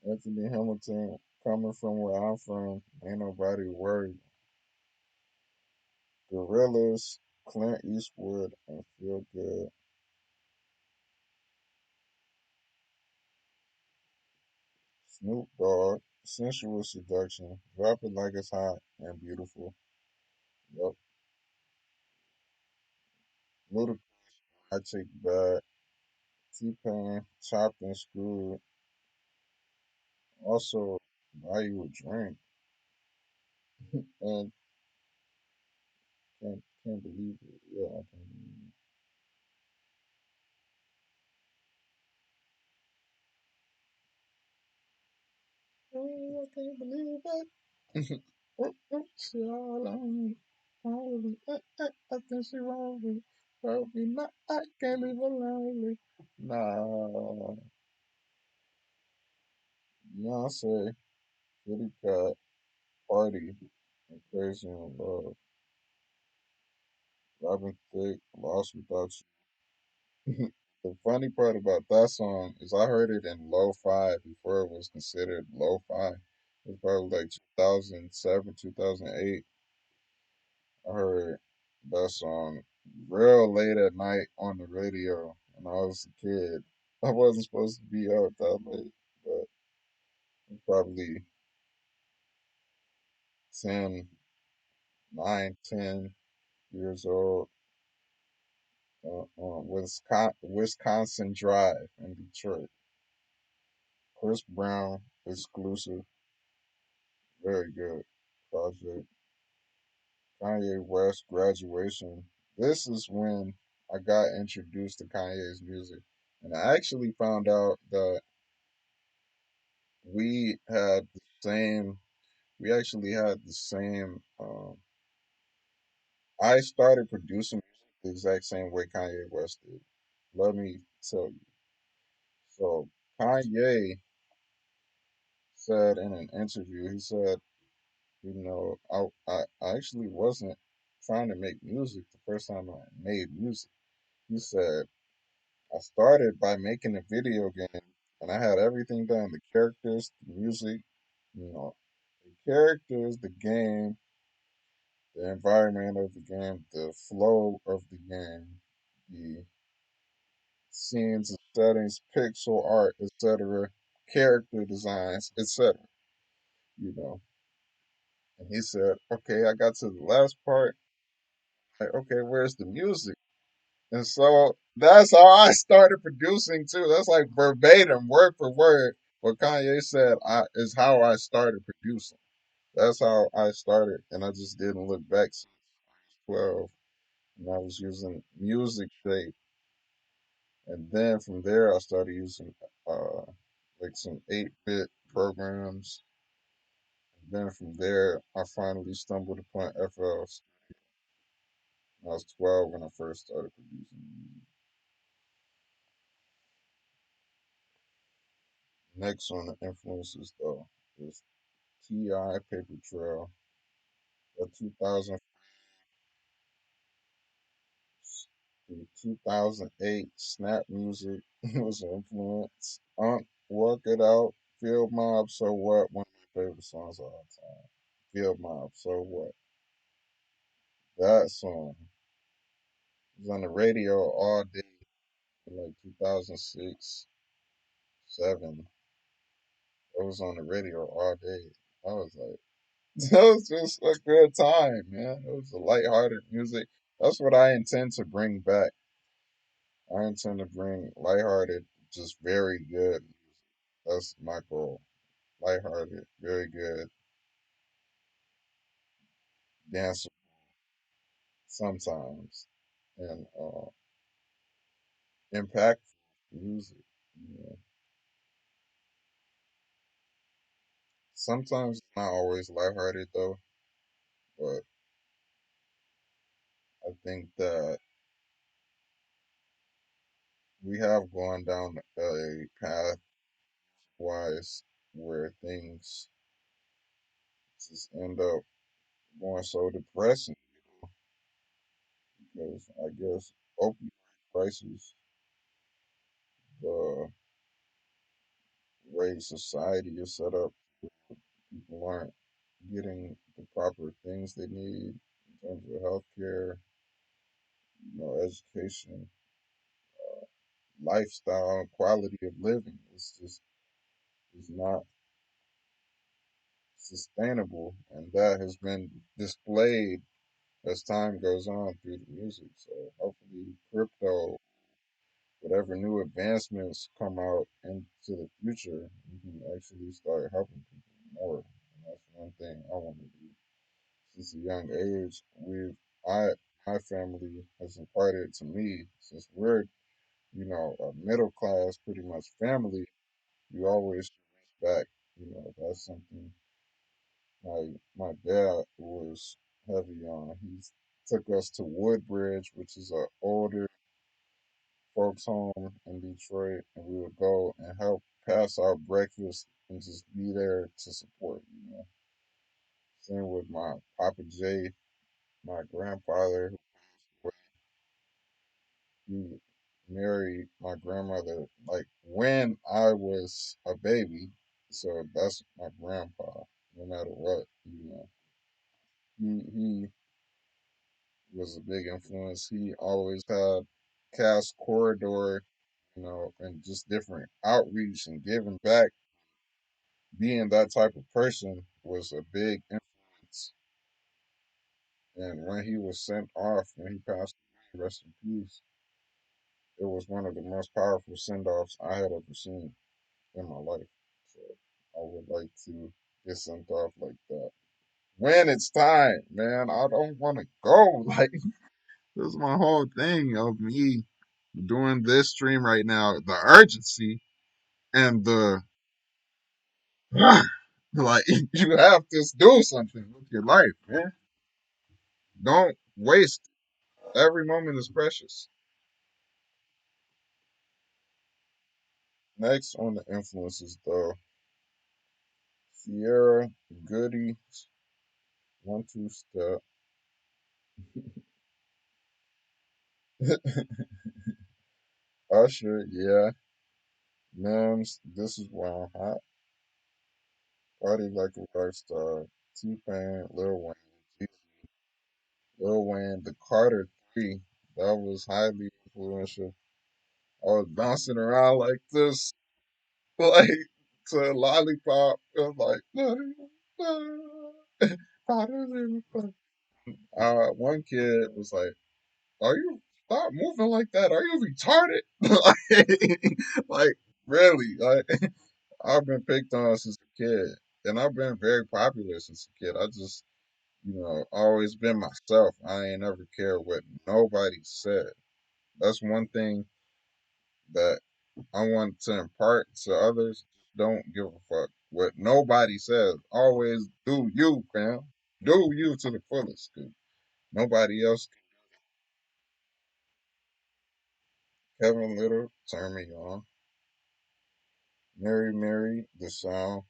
Anthony Hamilton, coming from where I'm from, ain't nobody worried. Gorillas, Clint Eastwood, and Feel Good. Snoop Dogg, Sensual Seduction, Drop It Like It's Hot and Beautiful. Yup. Ludacris, I Take Back. T-Pain, Chopped and Screwed. Also, Buy You a Drink. And can't believe it. Yeah, I can't believe it. Oh, I can't believe it. She all on me. All of me. I think she wrong me. Probably not. I can't leave her lonely. Nah. Beyonce, Kitty Cat, Party, and Crazy in Love. Robin Thicke, Lost Without You. The funny part about that song is I heard it in lo-fi before it was considered lo-fi. It was probably like 2007, 2008. I heard that song real late at night on the radio when I was a kid. I wasn't supposed to be out that late, but I'm probably 10, 9, 10 years old on Wisconsin Drive in Detroit. Chris Brown exclusive, very good project. Kanye West graduation. This is when I got introduced to Kanye's music. And I actually found out that we had the same, we actually had the same, I started producing music the exact same way Kanye West did. Let me tell you. So Kanye said in an interview, he said, I actually wasn't trying to make music the first time I made music. He said, I started by making a video game and I had everything done, the characters, the music, you know, the characters, the game, the environment of the game, the flow of the game, the scenes and settings, pixel art, etc., character designs, etc. You know. And he said, okay, I got to the last part. Like, okay, where's the music? And so that's how I started producing too. That's like verbatim, word for word. What Kanye said is how I started producing. That's how I started, and I just didn't look back since 12. And I was using Music Shape, and then from there I started using uh like some 8-bit programs. And then from there I finally stumbled upon FL. I was 12 when I first started producing. Next on the influences though is T.I. Paper Trail, the 2000 through 2008 Snap Music was an influence. Work It Out, Field Mob, So What, one of my favorite songs of all time. Field Mob, So What. That song was on the radio all day in like 2006, 7. It was on the radio all day. I was like, that was just a good time, man. It was a lighthearted music. That's what I intend to bring back. I intend to bring lighthearted, just very good. That's my goal. Lighthearted, very good, dance sometimes, and impactful music. You know. Sometimes it's not always lighthearted though, but I think that we have gone down a path wise where things just end up going so depressing because I guess opioid crisis, the way society is set up, people aren't getting the proper things they need in terms of healthcare, education, lifestyle, quality of living. It's not sustainable, and that has been displayed as time goes on through the music. So hopefully, crypto, whatever new advancements come out into the future, we can actually start helping people more. And that's one thing I want to do since a young age. I, my family has imparted to me since we're, a middle class, pretty much family. You always reach back. That's something my dad was heavy on. He took us to Woodbridge, which is a older folks home in Detroit, and we would go and help pass out breakfast and just be there to support. Same with my Papa J, my grandfather, he married my grandmother like when I was a baby. So that's my grandpa, no matter what. He was a big influence. He always had cast corridor, and just different outreach and giving back. Being that type of person was a big influence. And when he was sent off, when he passed away, rest in peace, it was one of the most powerful send offs I had ever seen in my life. So I would like to get sent off like that. When it's time, man, I don't want to go. Like, this is my whole thing of me doing this stream right now. The urgency and the like, you have to do something with your life, man. Don't waste. Every moment is precious. Next on the influences, though, Sierra Goody, One Two Step, Usher, yeah, Mims, This Is Why I'm Hot, Party Like a Rock Star, T-Pain, Lil Wayne, The Carter Three, that was highly influential. I was bouncing around like this, like to Lollipop. It was like, one kid was like, "Are you stop moving like that? Are you retarded?" like really, like I've been picked on since a kid, and I've been very popular since a kid. I just, always been myself. I ain't ever cared what nobody said. That's one thing that I want to impart to others. Don't give a fuck what nobody says. Always do you, fam. Do you to the fullest. 'Cause nobody else. Kevin Little, turn me on. Mary Mary, The Sound,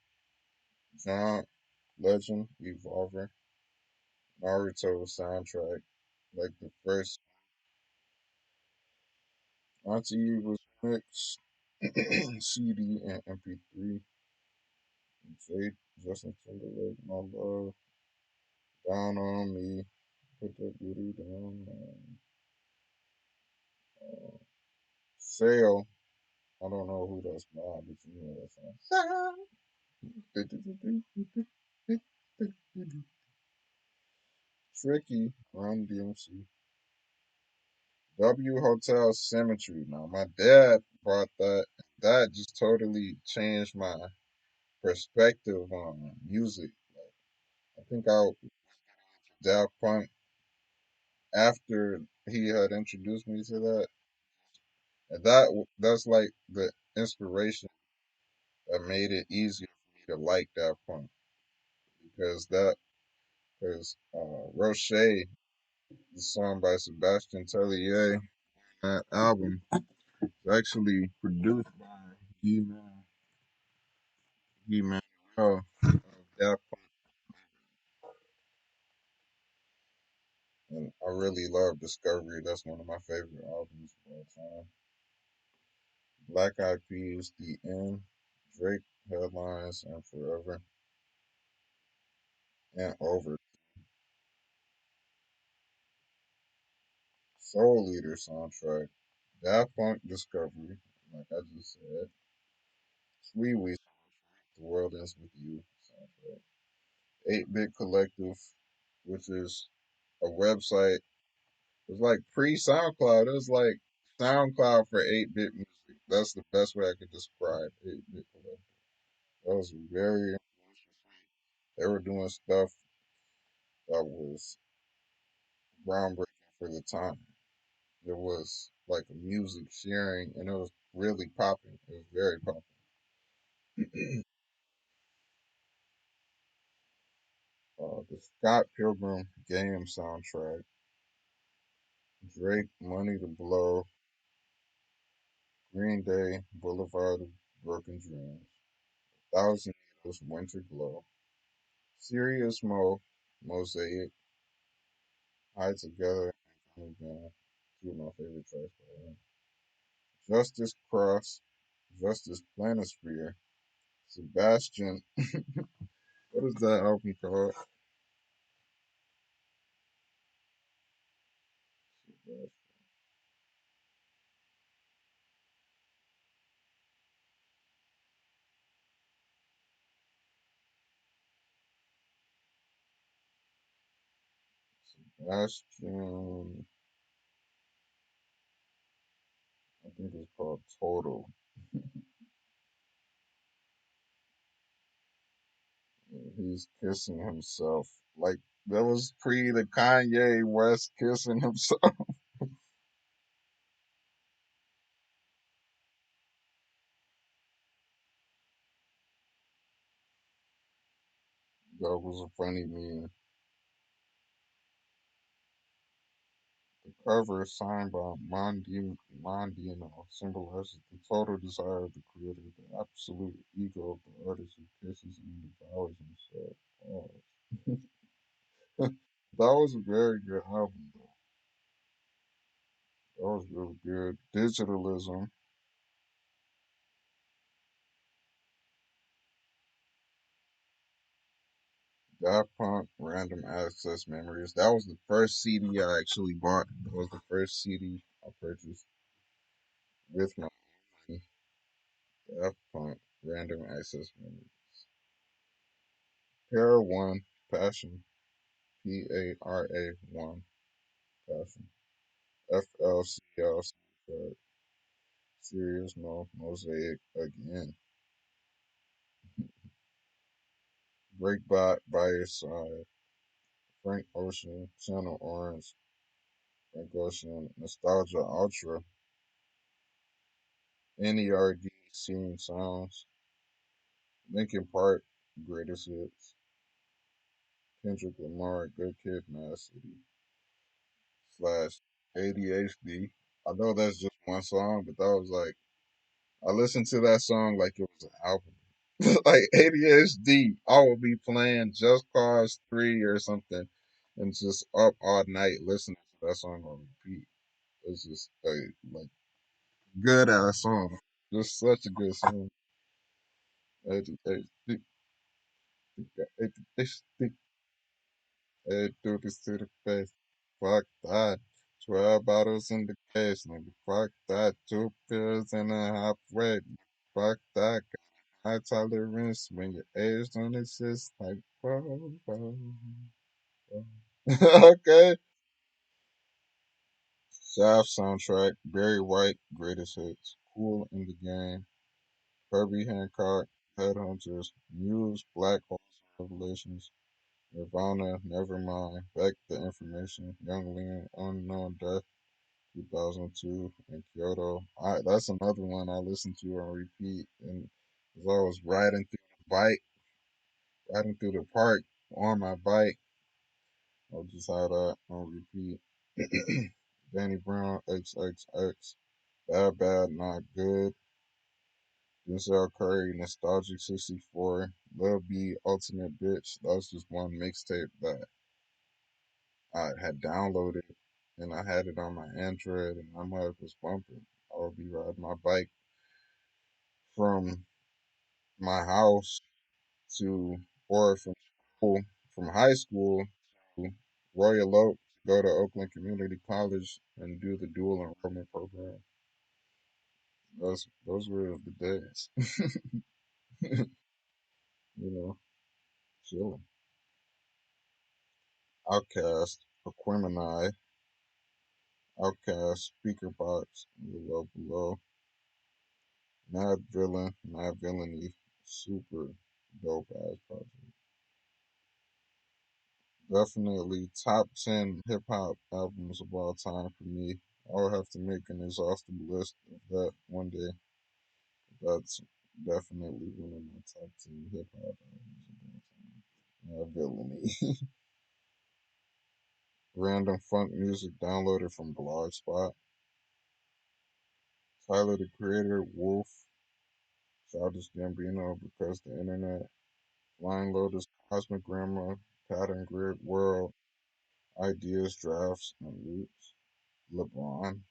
John Legend, Evolver, Naruto soundtrack, like the first Auntie was mixed, CD and MP3, Jade, Justin Timberlake, My Love, Down on Me, Put That Booty Down, Sale, I don't know who that's by, but you know that song. Tricky, Run DMC. W Hotel Symmetry. Now, my dad bought that. That just totally changed my perspective on music. I think I Daft Punk after he had introduced me to that, and that's like the inspiration that made it easier for me to like Daft Punk because Roche, the song by Sebastian Tellier, that album is actually produced by Guy Man, Guy Manuel of Daft Punk. And I really love Discovery. That's one of my favorite albums of all time. Black Eyed Peas, The End, Drake, Headlines, and Forever, and Over. Soul Leader soundtrack. Daft Punk Discovery, like I just said. Sweet Wee, The World Ends With You soundtrack. 8-Bit Collective, which is a website. It's like pre SoundCloud. It was like SoundCloud for 8-bit music. That's the best way I could describe 8-bit Collective. That was very, they were doing stuff that was groundbreaking for the time. It was like a music sharing, and it was really popping. It was very popping. The Scott Pilgrim game soundtrack, Drake, Money to Blow, Green Day, Boulevard of Broken Dreams, Thousand Needles, Winter Glow, Serious Mo, Mosaic, Hide Together, and Come Again. Two of my favorite tracks by him. Justice Cross, Justice Planisphere, Sebastian. What is that album called? Sebastian, I think it's called Total. He's kissing himself. Like, that was pre the Kanye West kissing himself. That was a funny meme. The cover, signed by Mondino, symbolizes the total desire of the creator, the absolute ego of the artist who kisses and devours himself. Oh. That was a very good album, though. That was really good. Digitalism, Daft Punk, Random Access Memories. That was the first CD I actually bought. That was the first CD I purchased with my money. Daft Punk, Random Access Memories. Para One, Passion, PARA1, Passion. FLCL, Serious No, Mosaic again. Breakbot by your side. Frank Ocean, Channel Orange, Frank Ocean, Nostalgia Ultra, NERD, Scene Sounds, Linkin Park, Greatest Hits, Kendrick Lamar, Good Kid, Mad City, slash ADHD. I know that's just one song, but that was like, I listened to that song like it was an album. Like ADHD, I will be playing Just Cause 3 or something and just up all night listening to that song on repeat. It's just like good ass song. Just such a good song. ADHD, ADHD, do this to the face. Fuck that. 12 bottles in the case, nigga. Fuck that. Two pills and a half weight. Fuck that. High tolerance when your age don't exist. Like, whoa, whoa, whoa. Okay. Shaft soundtrack. Barry White, Greatest Hits. Cool in the Game. Herbie Hancock, Headhunters. Muse, Black Holes Revelations. Nirvana, Nevermind. Back the Information. Young Lean, Unknown Death. 2002 in Kyoto. That's another one I listened to on repeat, and as I was riding through the park on my bike, I just had that on repeat. Danny Brown, XXX, Bad Bad Not Good, Denzel Curry, Nostalgic 64, Lil B, Ultimate Bitch. That's just one mixtape that I had downloaded and I had it on my Android and my mug was bumping. I would be riding my bike from my house to, or from school, from high school to Royal Oak, go to Oakland Community College and do the dual enrollment program. Those were the days, you know, chilling. Outcast, Aquemini, Outcast, Speaker Box, below, Mad Villainy, super dope ass project. Definitely top 10 hip hop albums of all time for me. I'll have to make an exhaustive list of that one day. That's definitely one of my top 10 hip hop albums of all time. Mad Villainy. Random funk music downloaded from Blogspot. Tyler the Creator, Wolf, Childish Gambino, Because the Internet, Flying Lotus, Cosmic Grandma, Pattern Grid, World, Ideas, Drafts, and Loops. LeBron.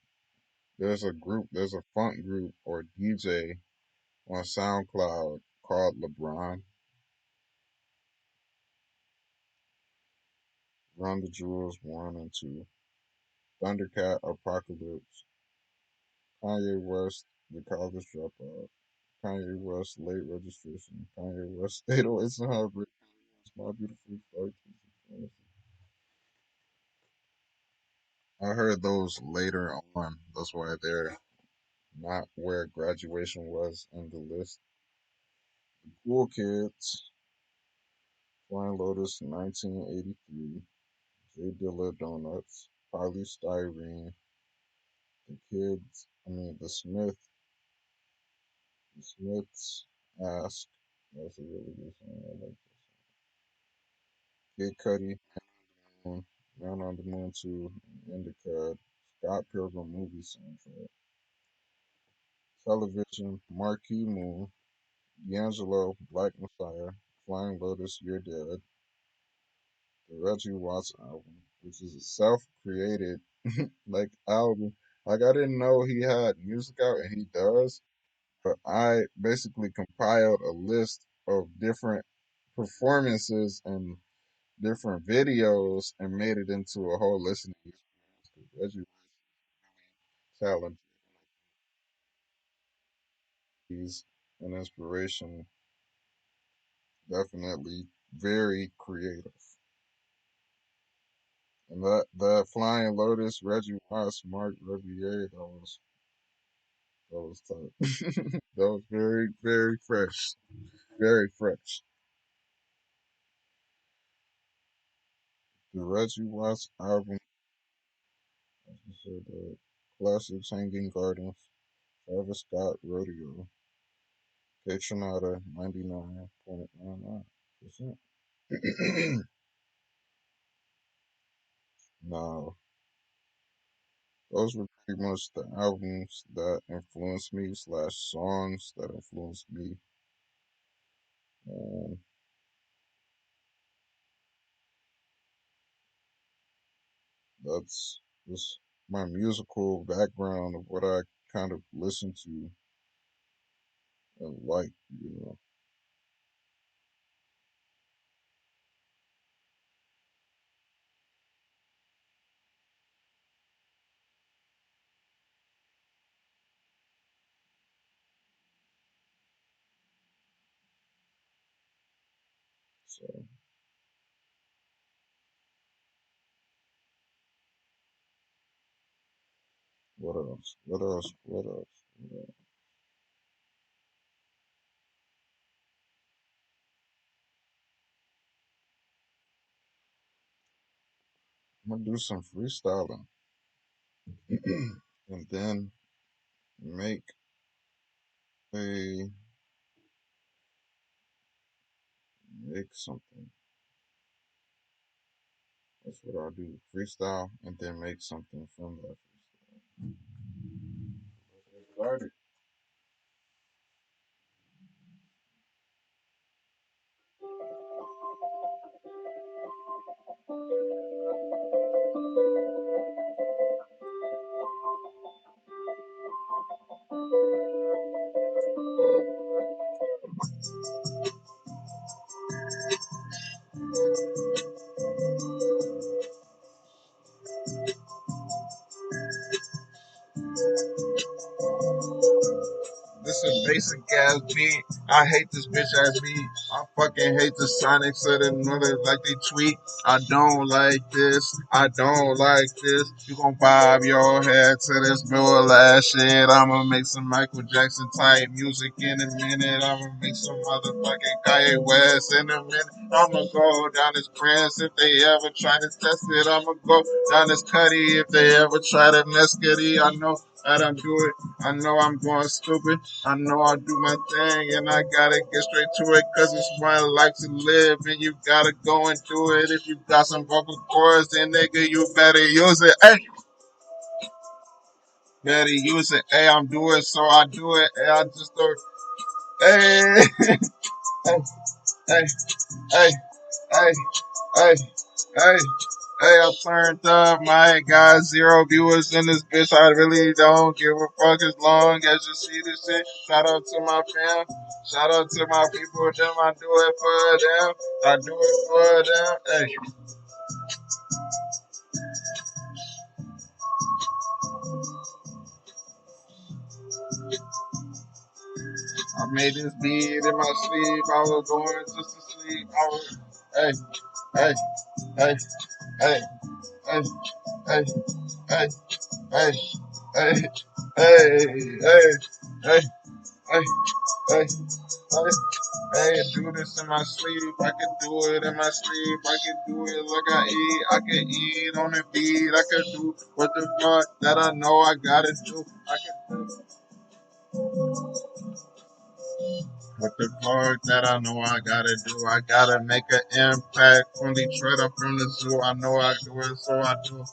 There's a funk group or DJ on SoundCloud called LeBron. Run the Jewels 1 and 2. Thundercat, Apocalypse. Kanye West, The College Dropout. Kanye West, Late Registration. Kanye West, 808s and Heartbreak. My Beautiful Dark Twisted I heard those later on. That's why they're not where graduation was in the list. Cool Kids, Flying Lotus 1983, J Dilla Donuts, Polystyrene, The Kids, the Smiths Ask. That's a really good song. I like that song. Kid Cudi, Moon, Man on the Moon 2, Indica, Scott Pilgrim movie soundtrack. Television, Marquee Moon, D'Angelo, Black Messiah, Flying Lotus, You're Dead, the Reggie Watts album, which is a self-created like album. Like I didn't know he had music out, and he does. But I basically compiled a list of different performances and different videos and made it into a whole listening experience. Reggie Watts, talent, he's an inspiration. Definitely very creative. And that Flying Lotus, Reggie Watts, Mark Rebier, that was tight. That was very, very fresh. Very fresh. The Reggie Watts album, as I said, Classics, Hanging Gardens, Travis Scott, Rodeo, K Tronada, 99.99%. Now, those were pretty much the albums that influenced me, slash songs that influenced me. And that's just my musical background of what I kind of listen to and like, you know. So, what else? What else? What else? What else? I'm gonna do some freestyling and then make a make something. That's what I'll do. Freestyle and then make something from that freestyle. Let's get started. Basic ass beat. I hate this bitch ass beat. I fucking hate the Sonics of the mother like they tweet. I don't like this. I don't like this. You gon' bob your head to this bull ass shit. I'ma make some Michael Jackson type music in a minute. I'ma make some motherfucking Kanye West in a minute. I'ma go down this Prince if they ever try to test it. I'ma go down this Cuddy if they ever try to mess Cuddy. I know that I'm do it. I know I'm going stupid. I know I do my thing and I gotta get straight to it cause it's one life to live and you gotta go and do it. If you got some vocal cords then nigga you better use it. Hey, better use it. Hey, I'm doing so I do it. Hey, I just do it. Hey, hey, hey, hey, hey, hey. Hey, I turned up, my got 0 viewers in this bitch. I really don't give a fuck as long as you see this shit. Shout out to my fam. Shout out to my people. Them, I do it for them. I do it for them. Hey, I made this beat in my sleep. I was going just to sleep. I was, hey, hey, hey, hey, hey, hey, hey, hey, hey, hey, hey, hey, hey, hey. Hey, do this in my sleep. I can do it in my sleep. I can do it like I eat. I can eat on the beat. I can do what the fuck that I know I gotta do. I can do what the fuck that I know I gotta do. I gotta make an impact from Detroit. I'm from the zoo. I know I do it, so I do.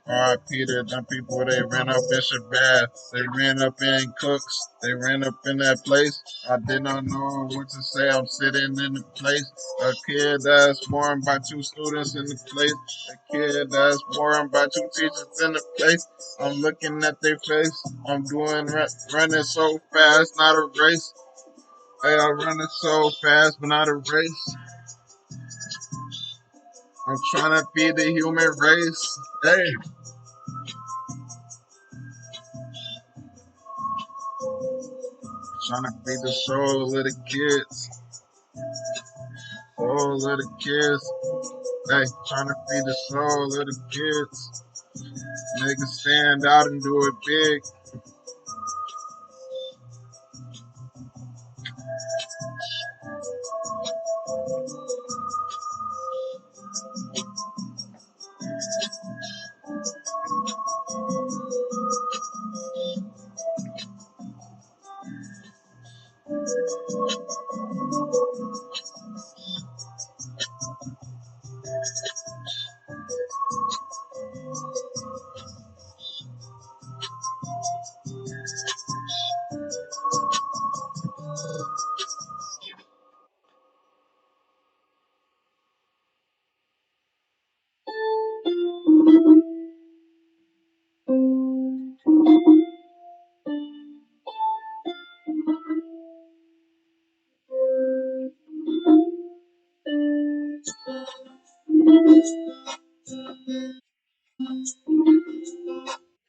R.I.P. to them people, they ran up in Shabazz. They ran up in Cooks. They ran up in that place. I did not know what to say. I'm sitting in the place. A kid that's born by 2 students in the place. A kid that's born by 2 teachers in the place. I'm looking at their face. I'm doing running so fast, not a race. Hey, I'm running so fast, but not a race. I'm trying to be the human race. Hey. Trying to feed the soul of the kids. Soul of the kids. Hey, trying to feed the soul of the kids. Niggas stand out and do it big.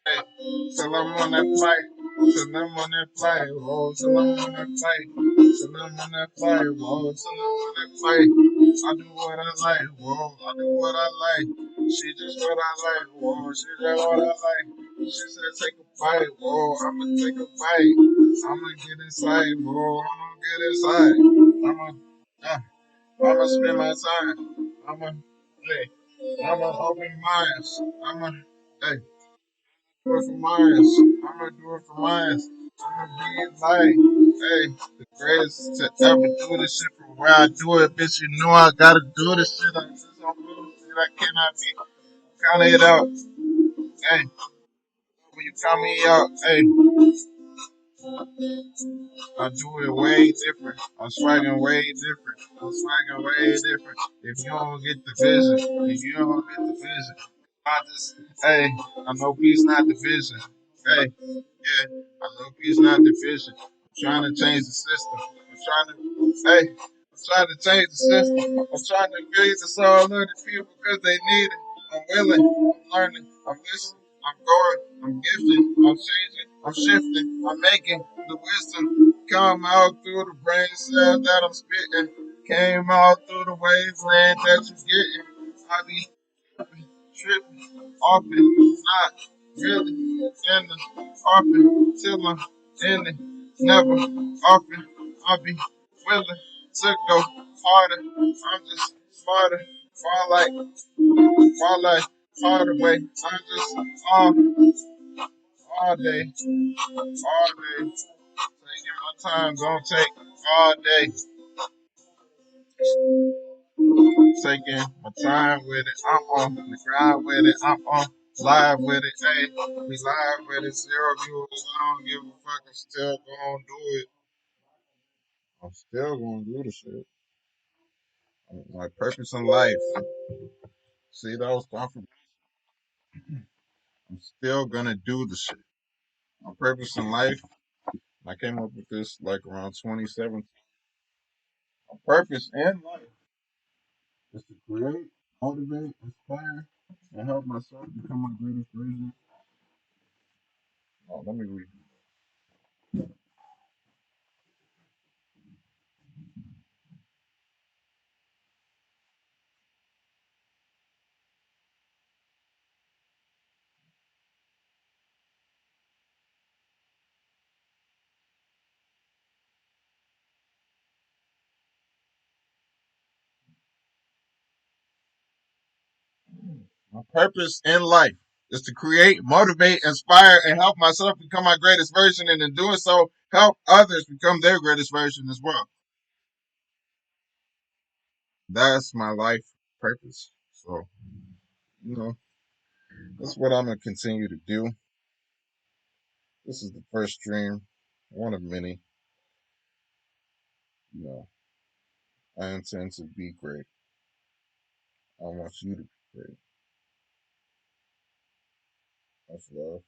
Hey, till I'm on that flight. Till I'm on that flight. Whoa, till I'm on that flight. Till I'm on that flight. Whoa, till I'm on that flight. I do what I like. Whoa, I do what I like. She just what I like. Whoa, she just what I like. She said take a bite. Whoa, I'ma take a bite. I'ma get inside. Whoa, I'ma get inside. Uh, I'ma spend my time. I'ma, hey, I'ma open minds. I'ma, hey. Do it for mine. I'ma do it for mine. I'ma be like, hey, the greatest to ever do this shit from where I do it, bitch. You know I gotta do this shit. I just don't do this shit. I cannot be counting it out. Hey, when you count me out, hey, I do it way different. I'm swagging way different. I'm swagging way different. If you don't get the vision, if you don't get the vision, I just, hey, I know peace not division. Hey, yeah, I know peace not division. I'm trying to change the system. I'm trying to, hey, I'm trying to change the system. I'm trying to feed the soul of the people because they need it. I'm willing. I'm learning. I'm listening. I'm going, I'm gifted, I'm changing, I'm shifting, I'm making the wisdom come out through the brain cells that I'm spitting. Came out through the wasteland that you're getting. I be tripping, often, not really in the often, till I'm in it. Never, often, I'll be willing to go harder. I'm just smarter, far like, harder way. I'm just all day, all day. Taking my time, gonna take all day. Taking my time with it. I'm on the grind with it. I'm on live with it. Hey, we live with it. Zero viewers. I don't give a fuck. I'm still gonna do it. I'm still gonna do the shit. My purpose in life. See those confirmations? I'm still gonna do the shit. My purpose in life. I came up with this like around 2017. My purpose in life is to create, motivate, inspire, and help myself become my greatest version. Oh, let me read. My purpose in life is to create, motivate, inspire, and help myself become my greatest version, and in doing so, help others become their greatest version as well. That's my life purpose. So, you know, that's what I'm gonna continue to do. This is the first dream, one of many. You know, I intend to be great. I want you to be great. That's love.